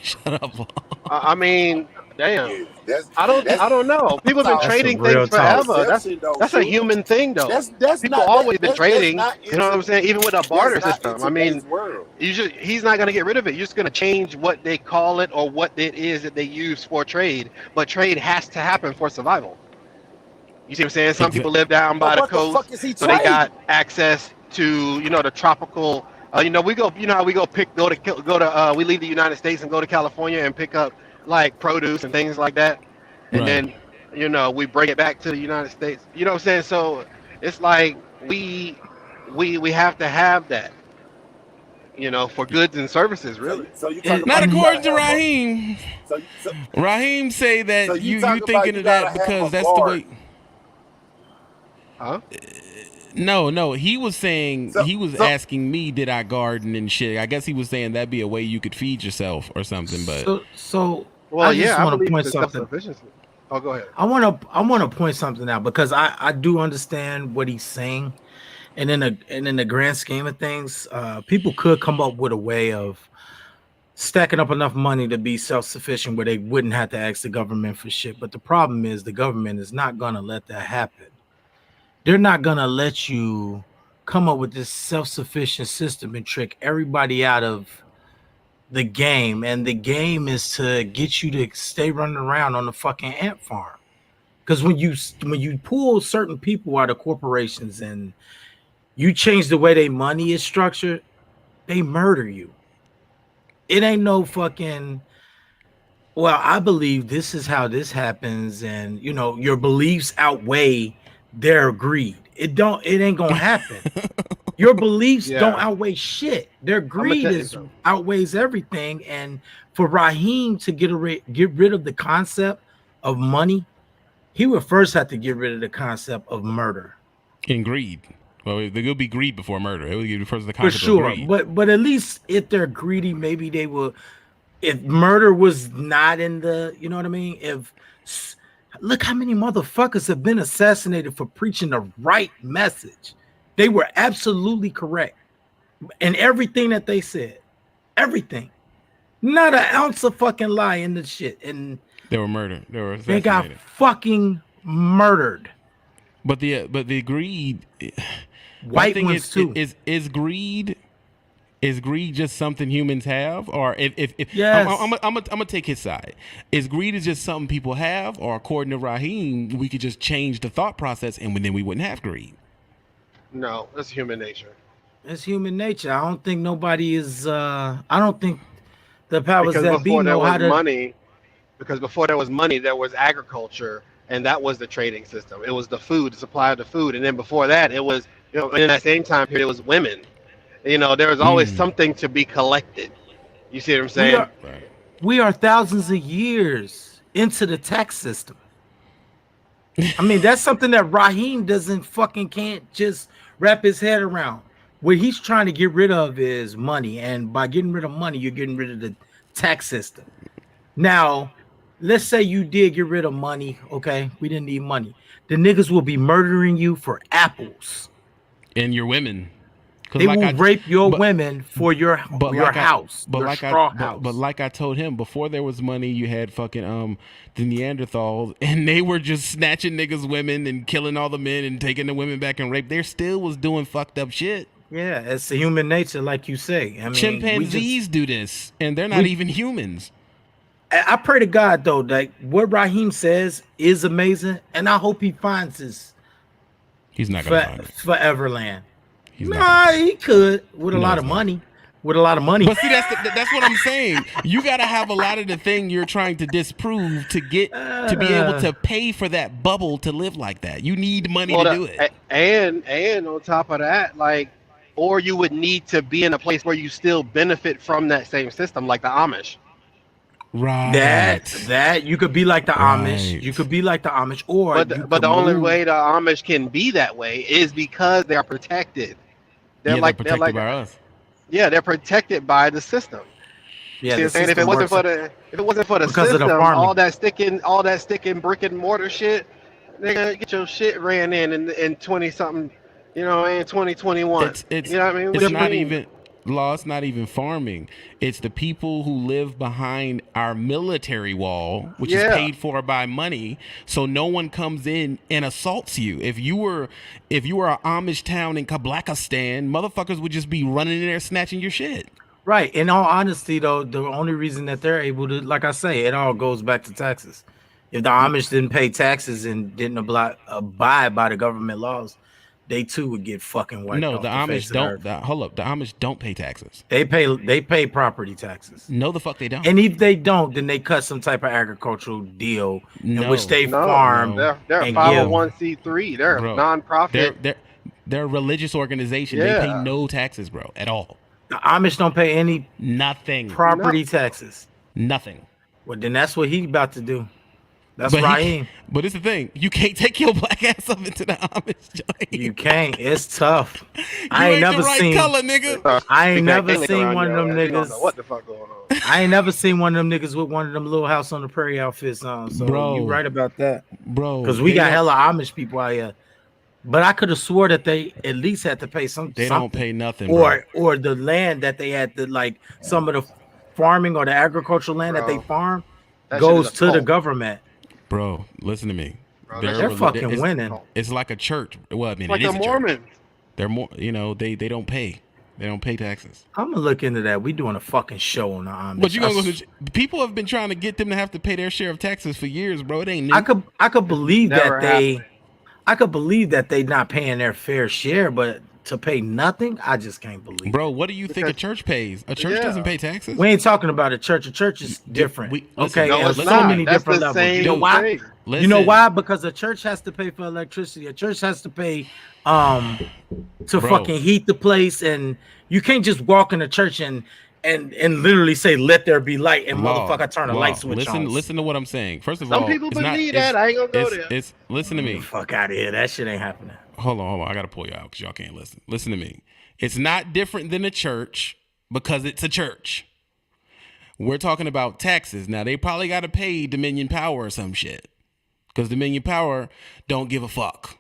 Shut up. I mean, damn. Yeah, that's, I don't know. People have been That's trading real things talk. forever. perception, though, That's a shoot. human thing, though. That's People not, always been that's trading. not You know what I'm saying? Even with a barter that's not system. in I mean, today's world. he's not going to get rid of it. You're just going to change what they call it or what it is that they use for trade. But trade has to happen for survival. You see what I'm saying? Some people live down by But the what the coast, fuck is he so they trading? got access to the tropical. You know, we go. You know how we go we leave the United States and go to California and pick up like produce and things like that, and Right. then we bring it back to the United States. You know what I'm saying? So it's like we have to have that. You know, for goods and services, really. So you talking Not about you according to gotta have a- Raheem. So Raheem say that So you you talking about thinking you of that gotta have because a that's the guard. way. Huh? No, he was saying So- he was so- asking me, did I garden and shit? I guess he was saying that'd be a way you could feed yourself or something. But So Well, I just yeah, I want to believe point in something. self-sufficiency. Oh, go ahead. I want to point something out because I do understand what he's saying, and in the grand scheme of things, people could come up with a way of stacking up enough money to be self-sufficient where they wouldn't have to ask the government for shit. But the problem is the government is not gonna let that happen. They're not gonna let you come up with this self-sufficient system and trick everybody out of the game, and the game is to get you to stay running around on the fucking ant farm. Because when you pull certain people out of corporations and you change the way their money is structured, they murder you. It ain't no fucking, well, I believe this is how this happens, and your beliefs outweigh their greed. It ain't gonna happen. Your beliefs Yeah. don't outweigh shit. Their greed tell you something. outweighs everything. And for Raheem to get rid of the concept of money, he would first have to get rid of the concept of murder. in greed, well, there will be greed before murder. It would give you first the For concept of sure. greed. But at least if they're greedy, maybe they will. If murder was not in the, you know what I mean? Look how many motherfuckers have been assassinated for preaching the right message. They were absolutely correct in everything that they said. Everything. Not an ounce of fucking lie in the shit. And They were murdered. They were they got assassinated. fucking murdered. But the greed, my White thing ones too. is greed. Is greed just something humans have, or if Yes. I'm gonna take his side? Is greed is just something people have, or according to Raheem, we could just change the thought process and then we wouldn't have greed? No, that's human nature. It's human nature. I don't think nobody is. I don't think the powers Because that be before there know how was to. money, there was agriculture, and that was the trading system. It was the food, the supply of the food, and then before that, it was and in that same time period, it was women. There was always something to be collected. You see what I'm saying? We are thousands of years into the tax system. I mean, that's something that Raheem can't just wrap his head around. What he's trying to get rid of is money, and by getting rid of money, you're getting rid of the tax system. Now, let's say you did get rid of money. Okay, we didn't need money. The niggas will be murdering you for apples. And your women. They will rape your women for your house, your straw house. But like I told him, before there was money, you had fucking the Neanderthals, and they were just snatching niggas' women and killing all the men and taking the women back and rape. They still was doing fucked up shit. Yeah, it's the human nature, like you say. I mean, Chimpanzees do this, and they're not even humans. I pray to God though, that what Raheem says is amazing, and I hope he finds his He's not gonna find it. forever land. He's not gonna find He could with a No, lot he's of not. money. with a lot of money. But see, that's what I'm saying. You got to have a lot of the thing you're trying to disprove to get to be able to pay for that bubble to live like that. You need money to do it. And on top of that, like, or you would need to be in a place where you still benefit from that same system, like the Amish. Right. That you could be like the Amish. Right. You could be like the Amish, or But the only way the Amish can be that way is because they are protected. They're protected by us. Yeah, they're protected by the system. Yeah, See what I'm saying? If it wasn't for the because of the system, farming. all that sticking brick and mortar shit, they're gonna get your shit ran in 20 something, in 2021. It's you know what I mean? It's not even law. It's not even farming. It's the people who live behind our military wall, which is paid for by money. So no one comes in and assaults you. If you were an Amish town in Kazakhstan, motherfuckers would just be running in there snatching your shit. Right. In all honesty, though, the only reason that they're able to, like I say, it all goes back to taxes. If the Amish didn't pay taxes and didn't abide by the government laws, they too would get fucking wiped off the Amish don't. The Amish don't pay taxes. They pay property taxes. No, the fuck they don't. And if they don't, then they cut some type of agricultural deal in which they farm. They're a 501c3. They're a non-profit. They're a religious organization. They pay no taxes, bro, at all. The Amish don't pay any property taxes. Nothing. Well, then that's what he about to do. That's Raheem. But it's the thing. You can't take your black ass up into the Amish joint. You can't. It's tough. I ain't never seen color, nigga. I ain't never seen one of them niggas. What the fuck going on? I ain't never seen one of them niggas with one of them little house on the prairie outfits on. So bro, you right about that, bro. Because we got hella Amish people out here. But I could have swore that they at least had to pay something. They don't pay nothing, or the land that they had to, like, some of the farming or the agricultural land that they farm goes to the government. Bro, listen to me. Bro, they're fucking winning. It's like a church. Well, I mean, like it is the a Mormons. Church. They're more. They don't pay. They don't pay taxes. I'm gonna look into that. We doing a fucking show on the Amish. But you gonna go to, people have been trying to get them to have to pay their share of taxes for years, bro. It ain't new. I could believe that I could believe that they not paying their fair share, but to pay nothing, I just can't believe. Bro, what do you think a church pays? A church doesn't pay taxes. We ain't talking about a church. A church is different. Listen, there's so many different levels. You know why? You know why? Because a church has to pay for electricity. A church has to pay to fucking heat the place, and you can't just walk in a church and literally say, "Let there be light," and motherfucker turn a light switch on. Listen to what I'm saying. First of all, some people believe that. I ain't gonna go there. Listen to me. Fuck out of here. That shit ain't happening. Hold on. I gotta pull you out because y'all can't listen. Listen to me. It's not different than a church because it's a church. We're talking about taxes. Now they probably gotta pay Dominion Power or some shit because Dominion Power don't give a fuck.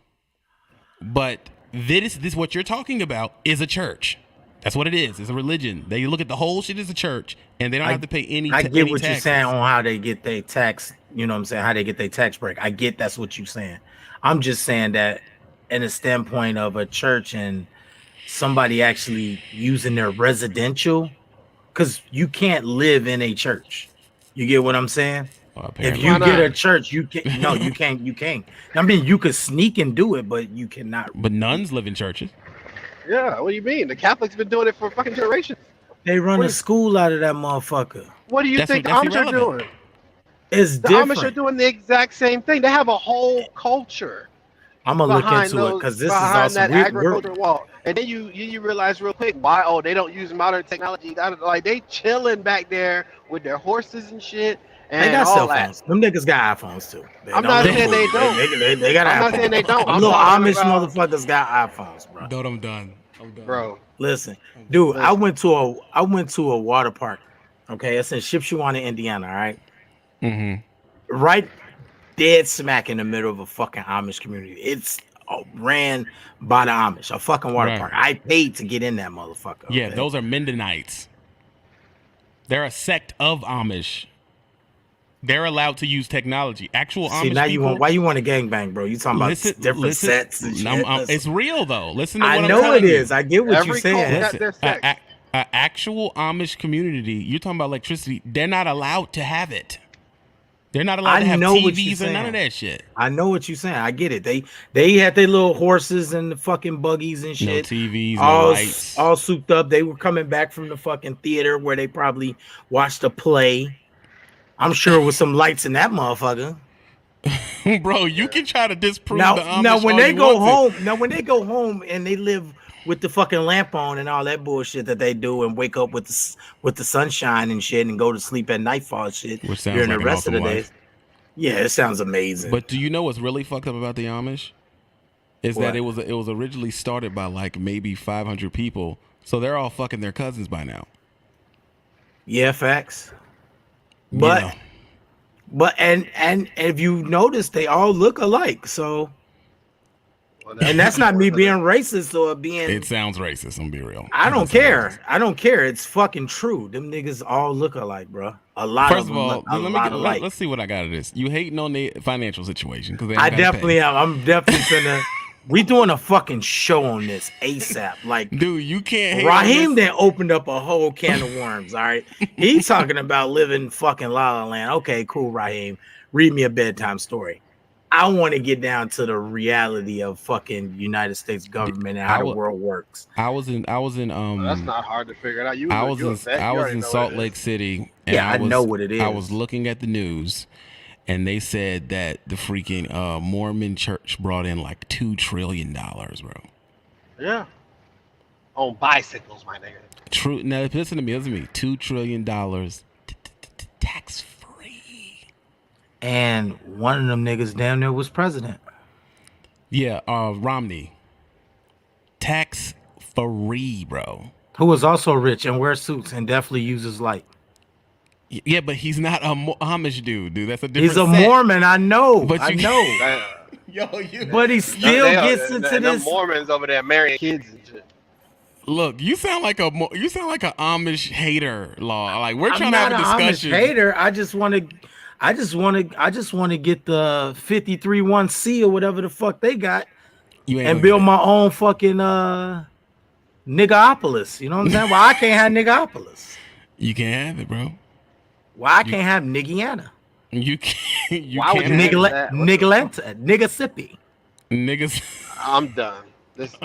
But this what you're talking about is a church. That's what it is. It's a religion. They look at the whole shit as a church, and they don't have to pay any. I get what taxes. you're saying on how they get their tax. You know what I'm saying? How they get their tax break. I get that's what you're saying. I'm just saying that in a standpoint of a church and somebody actually using their residential, because you can't live in a church. You get what I'm saying? Well, if you get a church, you can't. No, you can't. You can't. I mean, you could sneak and do it, but you cannot. But nuns live in churches. Yeah, what do you mean? The Catholics been doing it for fucking generations. They run a school out of that motherfucker. What do you think the Amish are doing? It's different. The Amish are doing the exact same thing. They have a whole culture. I'm gonna look into it because this is awesome. That agricultural wall, and then you realize real quick why they don't use modern technology. Like they chilling back there with their horses and shit. And they got cell phones. Them niggas got iPhones too. I'm not saying they don't. They got iPhones. I'm not saying they don't. Little Amish motherfuckers got iPhones, bro. Dude, I'm done. Bro, listen, dude. I went to a water park. Okay, it's in Shipshewana, Indiana. All right. Mm-hmm. Right, dead smack in the middle of a fucking Amish community. It's ran by the Amish. A fucking water park. I paid to get in that motherfucker. Okay? Yeah, those are Mennonites. They're a sect of Amish. They're allowed to use technology. Actual Amish now people, why you want to gangbang, bro? You talking about different sets and shit. It's real though. Listen to what I know it is. I get what you're saying. Actual Amish community, you're talking about electricity. They're not allowed to have it. They're not allowed I to have know what you're TVs or none of saying. that shit. I know what you're saying. I get it. They had their little horses and the fucking buggies and No shit. TVs, no all lights. all souped up. They were coming back from the fucking theater where they probably watched a play. I'm sure with some lights in that motherfucker. Bro, you can try to disprove the Amish Now when all they you go want to. home, when they go home and they live with the fucking lamp on and all that bullshit that they do, and wake up with the sunshine and shit, and go to sleep at nightfall and shit Which sounds during like the an rest of the awesome day. life. Yeah, it sounds amazing. But do you know what's really fucked up about the Amish? Is What? that it was originally started by like maybe 500 people, so they're all fucking their cousins by now. Yeah, facts. You But know. and if you notice, they all look alike. So, Well, and that's not me being racist or being. It sounds racist. I'm be real. I It don't does sound care. racist. I don't care. It's fucking true. Them niggas all look alike, bro. A lot First of of them all, look a let lot me alike. let's see what I got of this. You hating on the financial situation because I definitely am. I'm definitely finna. We doing a fucking show on this ASAP. Like, dude, you can't hate Raheem on then opened up a whole can of worms. All right, he's talking about living fucking La La Land. Okay, cool, Raheem. Read me a bedtime story. I want to get down to the reality of fucking United States government and how the world works. I was in Well, that's not hard to figure it out. I was in Salt Lake City. And Yeah, I know what it I is. was looking at the news, and they said that the freaking Mormon church brought in like $2 trillion, bro. Yeah. On bicycles, my nigga. True. Now listen to me. $2 trillion tax free. And one of them niggas down there was president. Yeah, Romney. Tax free, bro. Who was also rich and wears suits and definitely uses light. Yeah, but he's not a Amish dude. That's a different. He's a set. Mormon, I know. But I you know. Yo, you. But he still gets into them this. Mormons over there marrying kids and shit. Look, you sound like a Amish hater, Law. Like we're I'm trying to have not a an Amish discussion. hater. I just want to get the 53-1C or whatever the fuck they got You ain't and gonna build get my own fucking niggaopolis. You know what I'm saying? Why I can't have niggaopolis? it. You can't have it, bro. Why I can't have Niggiana? You can't. You Why would can't you have have that? Niggalenta, Niggasippi. niggas. I'm done. This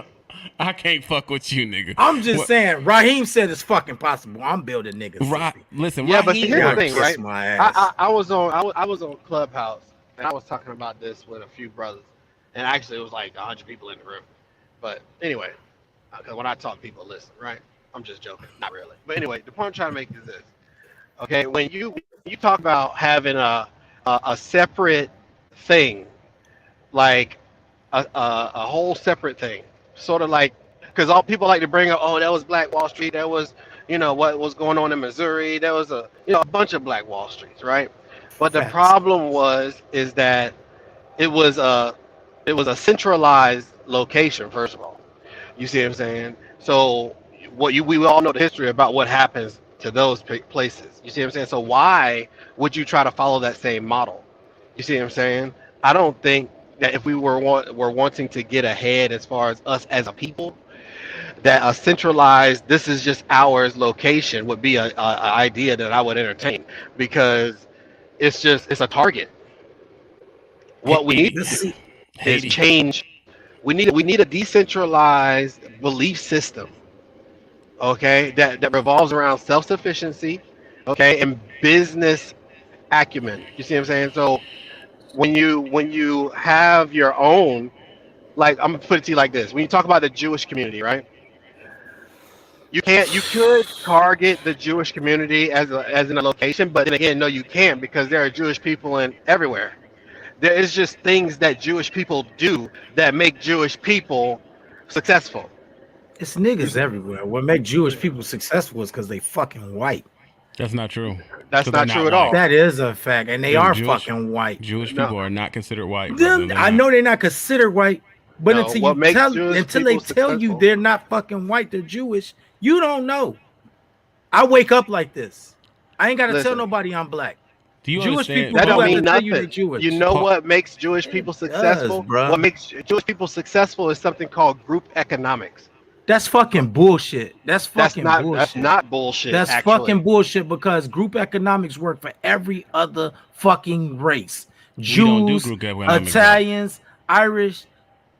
I can't fuck with you, nigga. I'm just What- saying, Raheem said it's fucking possible. I'm building niggas. Listen, Yeah, but Raheem here's the works. thing, right? My ass. I was on Clubhouse and I was talking about this with a few brothers, and actually it was like 100 people in the room. But anyway, because when I talk, people listen, right? I'm just joking, not really. But anyway, the point I'm trying to make is this: okay, when you talk about having a separate thing, like a whole separate thing, sort of like, because all people like to bring up, oh, that was Black Wall Street, that was, what was going on in Missouri, there was a bunch of Black Wall Streets, right? But the Facts. problem is that it was a centralized location. First of all, you see what I'm saying? So we all know the history about what happens to those places. You see what I'm saying? So why would you try to follow that same model? You see what I'm saying? I don't think that if we were wanting to get ahead as far as us as a people, that a centralized, this is just ours location would be a idea that I would entertain, because it's a target. What we need is change. We need a decentralized belief system, okay, that revolves around self-sufficiency, okay, and business acumen. You see what I'm saying? So when you have your own, like, I'm gonna put it to you like this: when you talk about the Jewish community, right? You could target the Jewish community as in a location, but then again, no, you can't, because there are Jewish people in everywhere. There is just things that Jewish people do that make Jewish people successful. It's niggas everywhere. What make Jewish people successful is because they fucking white. That's not true. That's 'Cause they're not true at all. white. That is a fact, and they Dude, are Jewish- fucking white. Jewish No. people are not considered white. brother. Them, They're I not. know they're not considered white, but No, until what makes Jewish they people tell you successful- they're not fucking white, they're Jewish, you don't know. I wake up like this. I ain't gotta tell Listen. nobody I'm black. Do you Jewish understand? people That do don't have mean to tell you nothing. they're Jewish. You know Paul- what makes Jewish people successful? bruh. What makes Jewish people successful is something called group economics. That's fucking bullshit. That's That's fucking not bullshit. that's not bullshit. That's actually. fucking bullshit because group economics work for every other fucking race. We don't do Jews, group economics, though. Italians, Irish.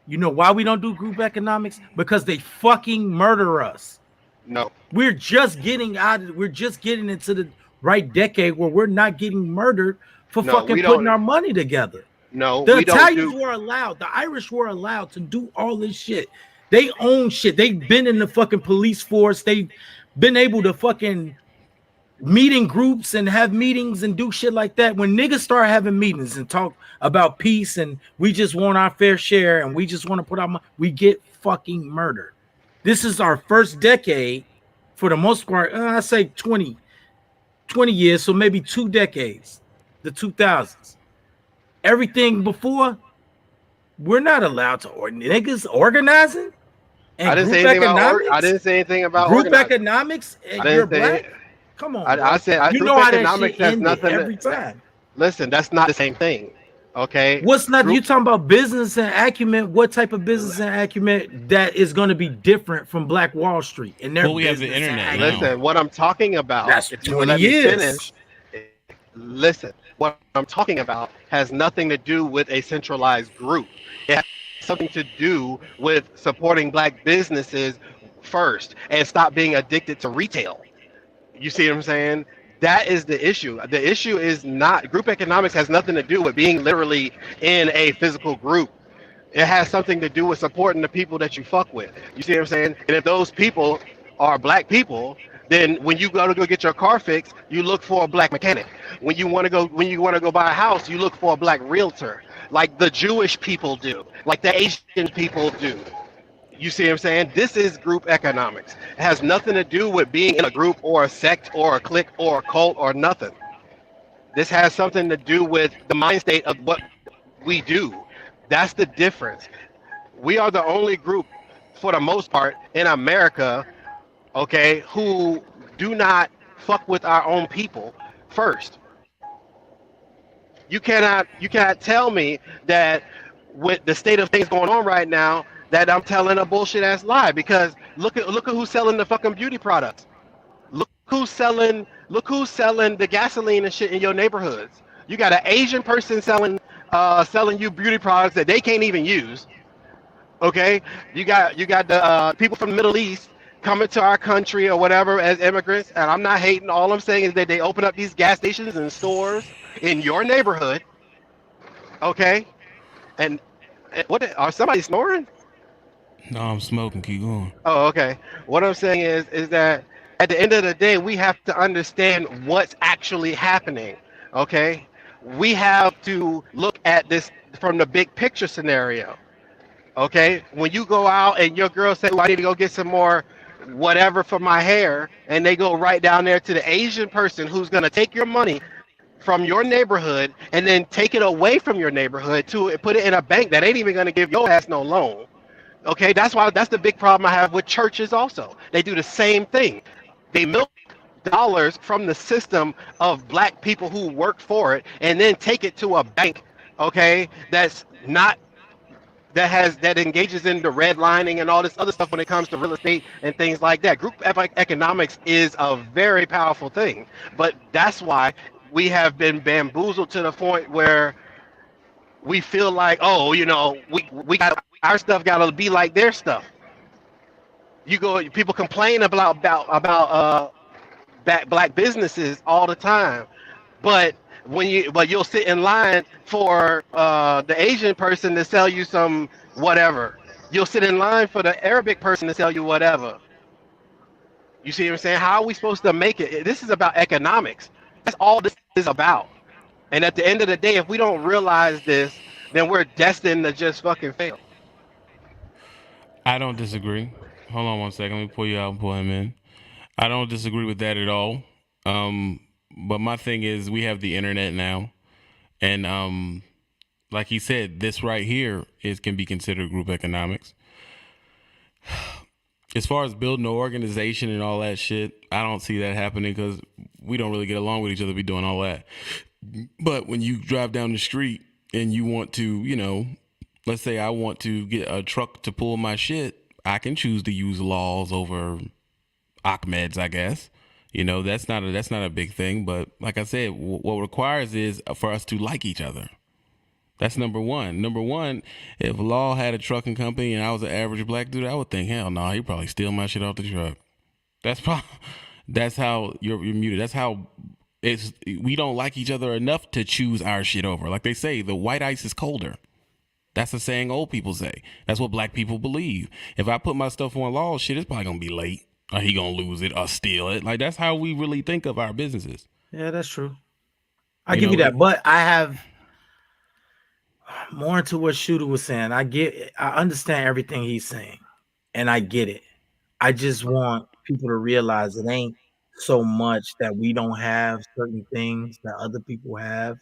You know why we don't do group economics? Because they fucking murder us. No. We're just getting into the right decade where we're not getting murdered for No, fucking we putting don't. our money together. No, The we don't Italians do. were allowed, the Irish were allowed to do all this shit. They own shit. They've been in the fucking police force. They've been able to fucking meet in groups and have meetings and do shit like that. When niggas start having meetings and talk about peace and we just want our fair share and we just want to put our money, we get fucking murdered. This is our first decade, for the most part, I say 20 years, so maybe 2 decades, the 2000s. Everything before, we're not allowed to niggas organizing. And I didn't say anything about group organizing. economics. And I didn't you're say black. it. Come on, I said you group know how that economics shit has ended nothing every time. Listen, that's not the same thing. Okay. What's not? You talking about business and acumen? What type of business and acumen that is going to be different from Black Wall Street? And their Well, we have the business and internet acumen? now. Listen, what I'm talking about. That's if you would 20 let me years. finish, listen, what I'm talking about has nothing to do with a centralized group. It has something to do with supporting Black businesses first and stop being addicted to retail. You see what I'm saying? That is the issue. The issue is not group economics has nothing to do with being literally in a physical group. It has something to do with supporting the people that you fuck with. You see what I'm saying? And if those people are Black people, then when you go to go get your car fixed, you look for a Black mechanic. When you want to go buy a house, you look for a Black realtor, like the Jewish people do, like the Asian people do. You see what I'm saying? This is group economics. It has nothing to do with being in a group or a sect or a clique or a cult or nothing. This has something to do with the mind state of what we do. That's the difference. We are the only group, for the most part, in America, okay, who do not fuck with our own people first. You cannot tell me that with the state of things going on right now, that I'm telling a bullshit ass lie, because look at who's selling the fucking beauty products. Look who's selling the gasoline and shit in your neighborhoods. You got an Asian person selling you beauty products that they can't even use. Okay? You got the people from the Middle East coming to our country or whatever as immigrants, and I'm not hating. All I'm saying is that they open up these gas stations and stores in your neighborhood. Okay? And what are somebody snoring? No, I'm smoking. Keep going. Oh, okay. What I'm saying is that at the end of the day, we have to understand what's actually happening. Okay? We have to look at this from the big picture scenario. Okay? When you go out and your girl say, well, I need to go get some more whatever for my hair, and they go right down there to the Asian person who's going to take your money from your neighborhood and then take it away from your neighborhood to put it in a bank that ain't even going to give your ass no loan. Okay, that's the big problem I have with churches also. They do the same thing. They milk dollars from the system of Black people who work for it and then take it to a bank, okay, that engages in the redlining and all this other stuff when it comes to real estate and things like that. Group economics is a very powerful thing, but that's why we have been bamboozled to the point where we feel like, oh, you know, we got our stuff got to be like their stuff. People complain about Black businesses all the time, but you'll sit in line for the Asian person to sell you some whatever. You'll sit in line for the Arabic person to sell you whatever. You see what I'm saying? How are we supposed to make it? This is about economics. That's all this is about. And at the end of the day, if we don't realize this, then we're destined to just fucking fail. I don't disagree. Hold on one second. Let me pull you out and pull him in. I don't disagree with that at all. But my thing is, we have the internet now, and like he said, this right here can be considered group economics. As far as building an organization and all that shit, I don't see that happening because we don't really get along with each other. Be doing all that. But when you drive down the street and you want to, you know, let's say I want to get a truck to pull my shit, I can choose to use laws over Ahmed's, I guess. You know, that's not a big thing, but like I said, what requires is for us to like each other. That's number one. Number one, if Law had a trucking company and I was an average black dude, I would think, hell no, he probably steal my shit off the truck. That's how you're muted. That's how we don't like each other enough to choose our shit over. Like they say, the white ice is colder. That's a saying old people say. That's what black people believe. If I put my stuff on Law, shit, it's probably gonna be late, or he gonna lose it, or steal it. Like that's how we really think of our businesses. Yeah, that's true. I give you that, but I have more into what Shooter was saying. I understand everything he's saying, and I get it. I just want people to realize it ain't so much that we don't have certain things that other people have,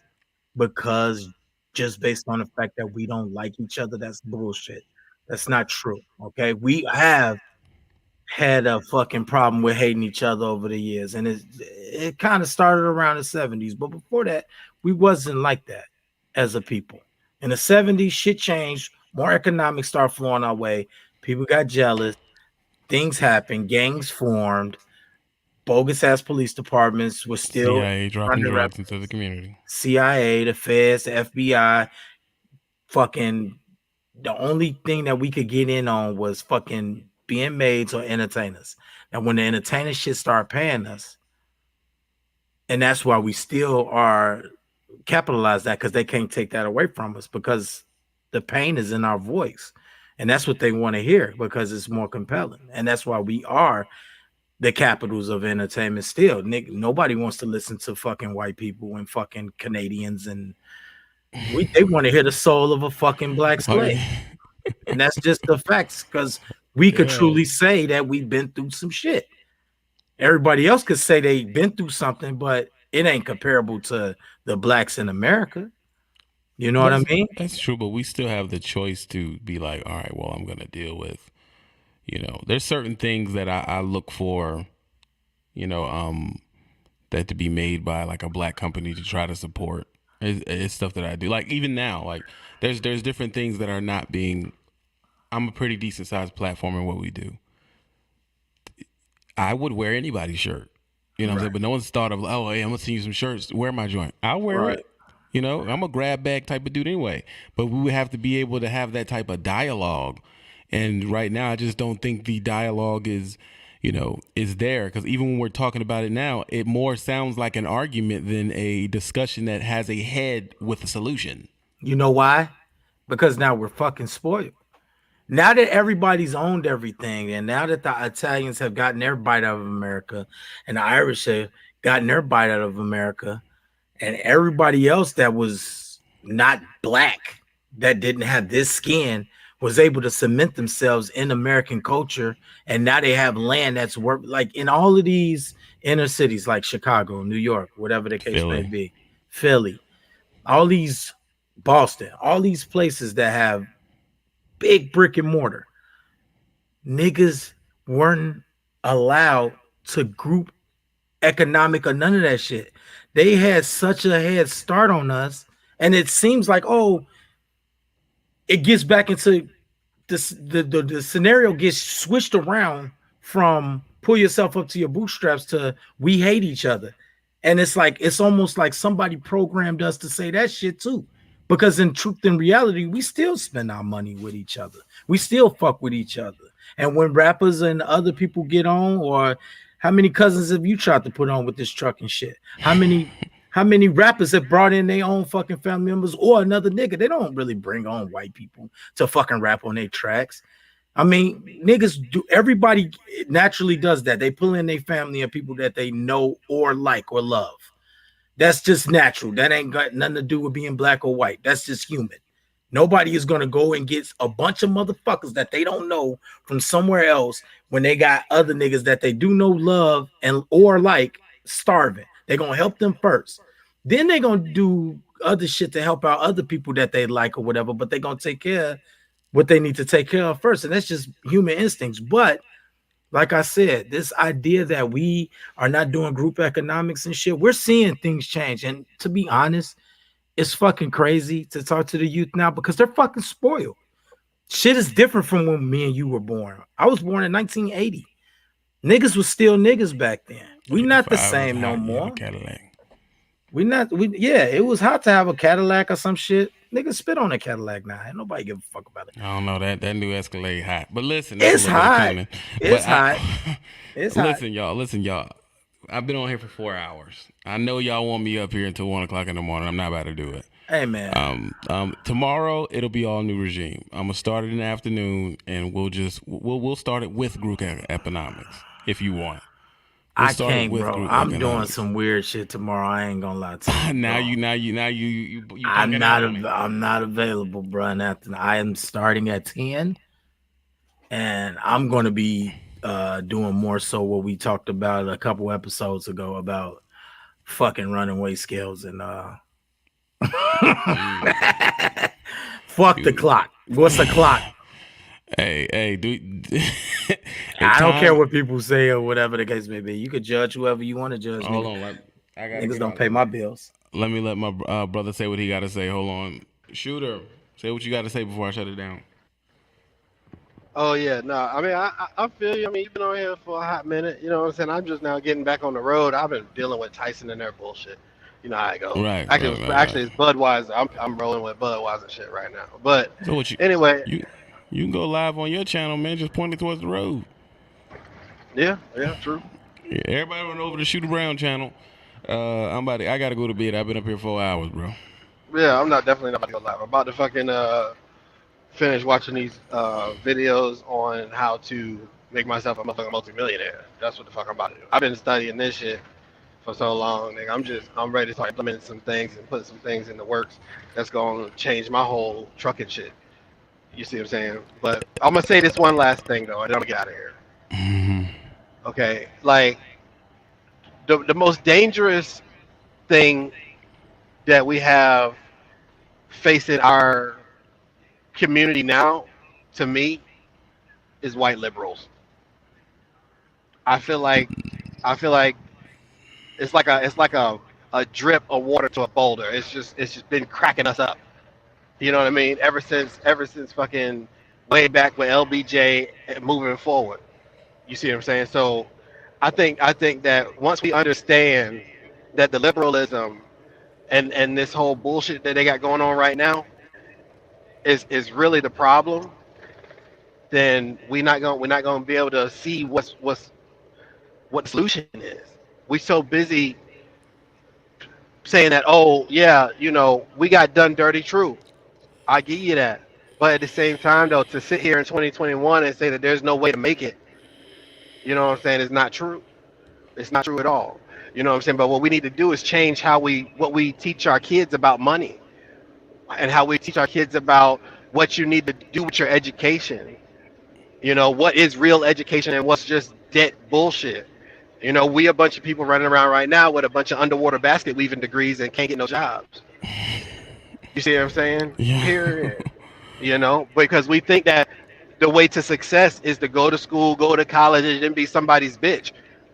because just based on the fact that we don't like each other, that's bullshit. That's not true. Okay, we have had a fucking problem with hating each other over the years, and it kind of started around the 70s, but before that, we wasn't like that as a people. In the 70s, shit changed. More economics started flowing our way. People got jealous. Things happened. Gangs formed. Bogus ass police departments were still CIA dropping drugs into the community. CIA, the feds, the FBI, fucking the only thing that we could get in on was fucking being maids or entertainers. And when the entertainers shit start paying us, and that's why we still are capitalize that, because they can't take that away from us, because the pain is in our voice. And that's what they want to hear, because it's more compelling. And that's why we are the capitals of entertainment still. Nick, nobody wants to listen to fucking white people and fucking Canadians, and they want to hear the soul of a fucking black slave. And that's just the facts, because we could truly say that we've been through some shit. Everybody else could say they've been through something, but it ain't comparable to the blacks in America. You know what I mean? That's true, but we still have the choice to be like, all right, well, I'm going to deal with, you know, there's certain things that I look for, you know, that to be made by like a black company to try to support. It's stuff that I do. Like even now, like there's different things that are not being, I'm a pretty decent sized platform in what we do. I would wear anybody's shirt, you know what I'm saying? But no one's thought of, oh, hey, I'm going to send you some shirts. Wear my joint. I'll wear it. You know, I'm a grab bag type of dude anyway. But we would have to be able to have that type of dialogue. And right now, I just don't think the dialogue is, you know, is there. Because even when we're talking about it now, it more sounds like an argument than a discussion that has a head with a solution. You know why? Because now we're fucking spoiled. Now that everybody's owned everything, and now that the Italians have gotten their bite out of America, and the Irish have gotten their bite out of America, and everybody else that was not black, that didn't have this skin, was able to cement themselves in American culture, and now they have land that's worth, like in all of these inner cities like Chicago, New York, whatever the case may be, Philly, all these, Boston, all these places that have big brick and mortar, niggas weren't allowed to group economic or none of that shit. They had such a head start on us, and it seems like, oh, it gets back into this, the scenario gets switched around from pull yourself up to your bootstraps to we hate each other. And it's like, it's almost like somebody programmed us to say that shit too. Because in truth and reality, we still spend our money with each other. We still fuck with each other. And when rappers and other people get on, or how many cousins have you tried to put on with this truck and shit? How many rappers have brought in their own fucking family members or another nigga? They don't really bring on white people to fucking rap on their tracks. I mean, niggas do, everybody naturally does that. They pull in their family and people that they know or like or love. That's just natural. That ain't got nothing to do with being black or white. That's just human. Nobody is going to go and get a bunch of motherfuckers that they don't know from somewhere else when they got other niggas that they do know, love, and or like starving. They're going to help them first. Then they're going to do other shit to help out other people that they like or whatever, but they're going to take care of what they need to take care of first. And that's just human instincts. But like I said, this idea that we are not doing group economics and shit, we're seeing things change. And to be honest, it's fucking crazy to talk to the youth now because they're fucking spoiled. Shit is different from when me and you were born. I was born in 1980. Niggas was still niggas back then. We not the 85 was same no hot, you have a more. Cadillac. It was hot to have a Cadillac or some shit. Niggas spit on a Cadillac now. Ain't nobody give a fuck about it. I don't know that new Escalade hot, but listen, It's hot. It's hot. hot. It's hot. Listen, y'all. I've been on here for 4 hours. I know y'all want me up here until 1 o'clock in the morning. I'm not about to do it. Hey man. Tomorrow it'll be all new regime. I'm gonna start it in the afternoon, and we'll start it with group economics if you want. I can't, bro. I'm doing some weird shit tomorrow. I ain't gonna lie to you. now you. I'm not available, bro. I am starting at 10, and I'm gonna be doing more so what we talked about a couple episodes ago about fucking running weight scales and fuck the clock. What's the clock? Hey, I don't care what people say or whatever the case may be. You could judge whoever you want to judge. Hold on, niggas don't pay my bills. Let me let my brother say what he got to say. Hold on, Shooter, say what you got to say before I shut it down. Oh yeah, no, I mean I feel you. I mean, you've been on here for a hot minute. You know what I'm saying? I'm just now getting back on the road. I've been dealing with Tyson and their bullshit. You know how it goes. Right. Actually, it's Budweiser. I'm rolling with Budweiser shit right now. But so anyway, you can go live on your channel, man. Just point it towards the road. Yeah, true. Yeah, everybody run over to Shooter Brown channel. I gotta go to bed. I've been up here 4 hours, bro. Yeah, I'm definitely not about to go live. I'm about to fucking finish watching these videos on how to make myself a motherfucking multimillionaire. That's what the fuck I'm about to do. I've been studying this shit for so long, nigga. I'm ready to start implementing some things and put some things in the works that's gonna change my whole trucking shit. You see what I'm saying? But I'm gonna say this one last thing though, and then I'm gonna get out of here. Mm-hmm. Okay, like the most dangerous thing that we have facing our community now, to me, is white liberals. I feel like it's like a drip of water to a boulder. It's just been cracking us up. You know what I mean? Ever since fucking way back with LBJ and moving forward. You see what I'm saying? So I think that once we understand that the liberalism and this whole bullshit that they got going on right now is really the problem, then we're not gonna be able to see what the solution is. We're so busy saying that, oh yeah, you know, we got done dirty. True, I give you that. But at the same time, though, to sit here in 2021 and say that there's no way to make it, you know what I'm saying, is not true. It's not true at all. You know what I'm saying? But what we need to do is change what we teach our kids about money, and how we teach our kids about what you need to do with your education. You know, what is real education and what's just dead bullshit. You know, we a bunch of people running around right now with a bunch of underwater basket weaving degrees and can't get no jobs. You see what I'm saying? Yeah. Period. You know, because we think that the way to success is to go to school, go to college, and then be somebody's bitch.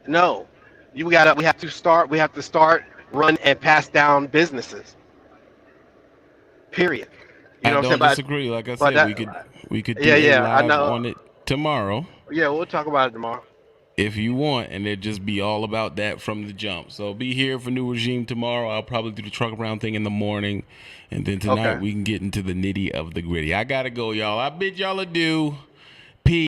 No, we have to start, run, and pass down businesses. Period. You know I don't disagree. Like I said, we could do live on it tomorrow. Yeah, we'll talk about it tomorrow if you want, and it just be all about that from the jump. So be here for New Regime tomorrow. I'll probably do the truck around thing in the morning, and then tonight we can get into the nitty of the gritty. I gotta go, y'all. I bid y'all adieu.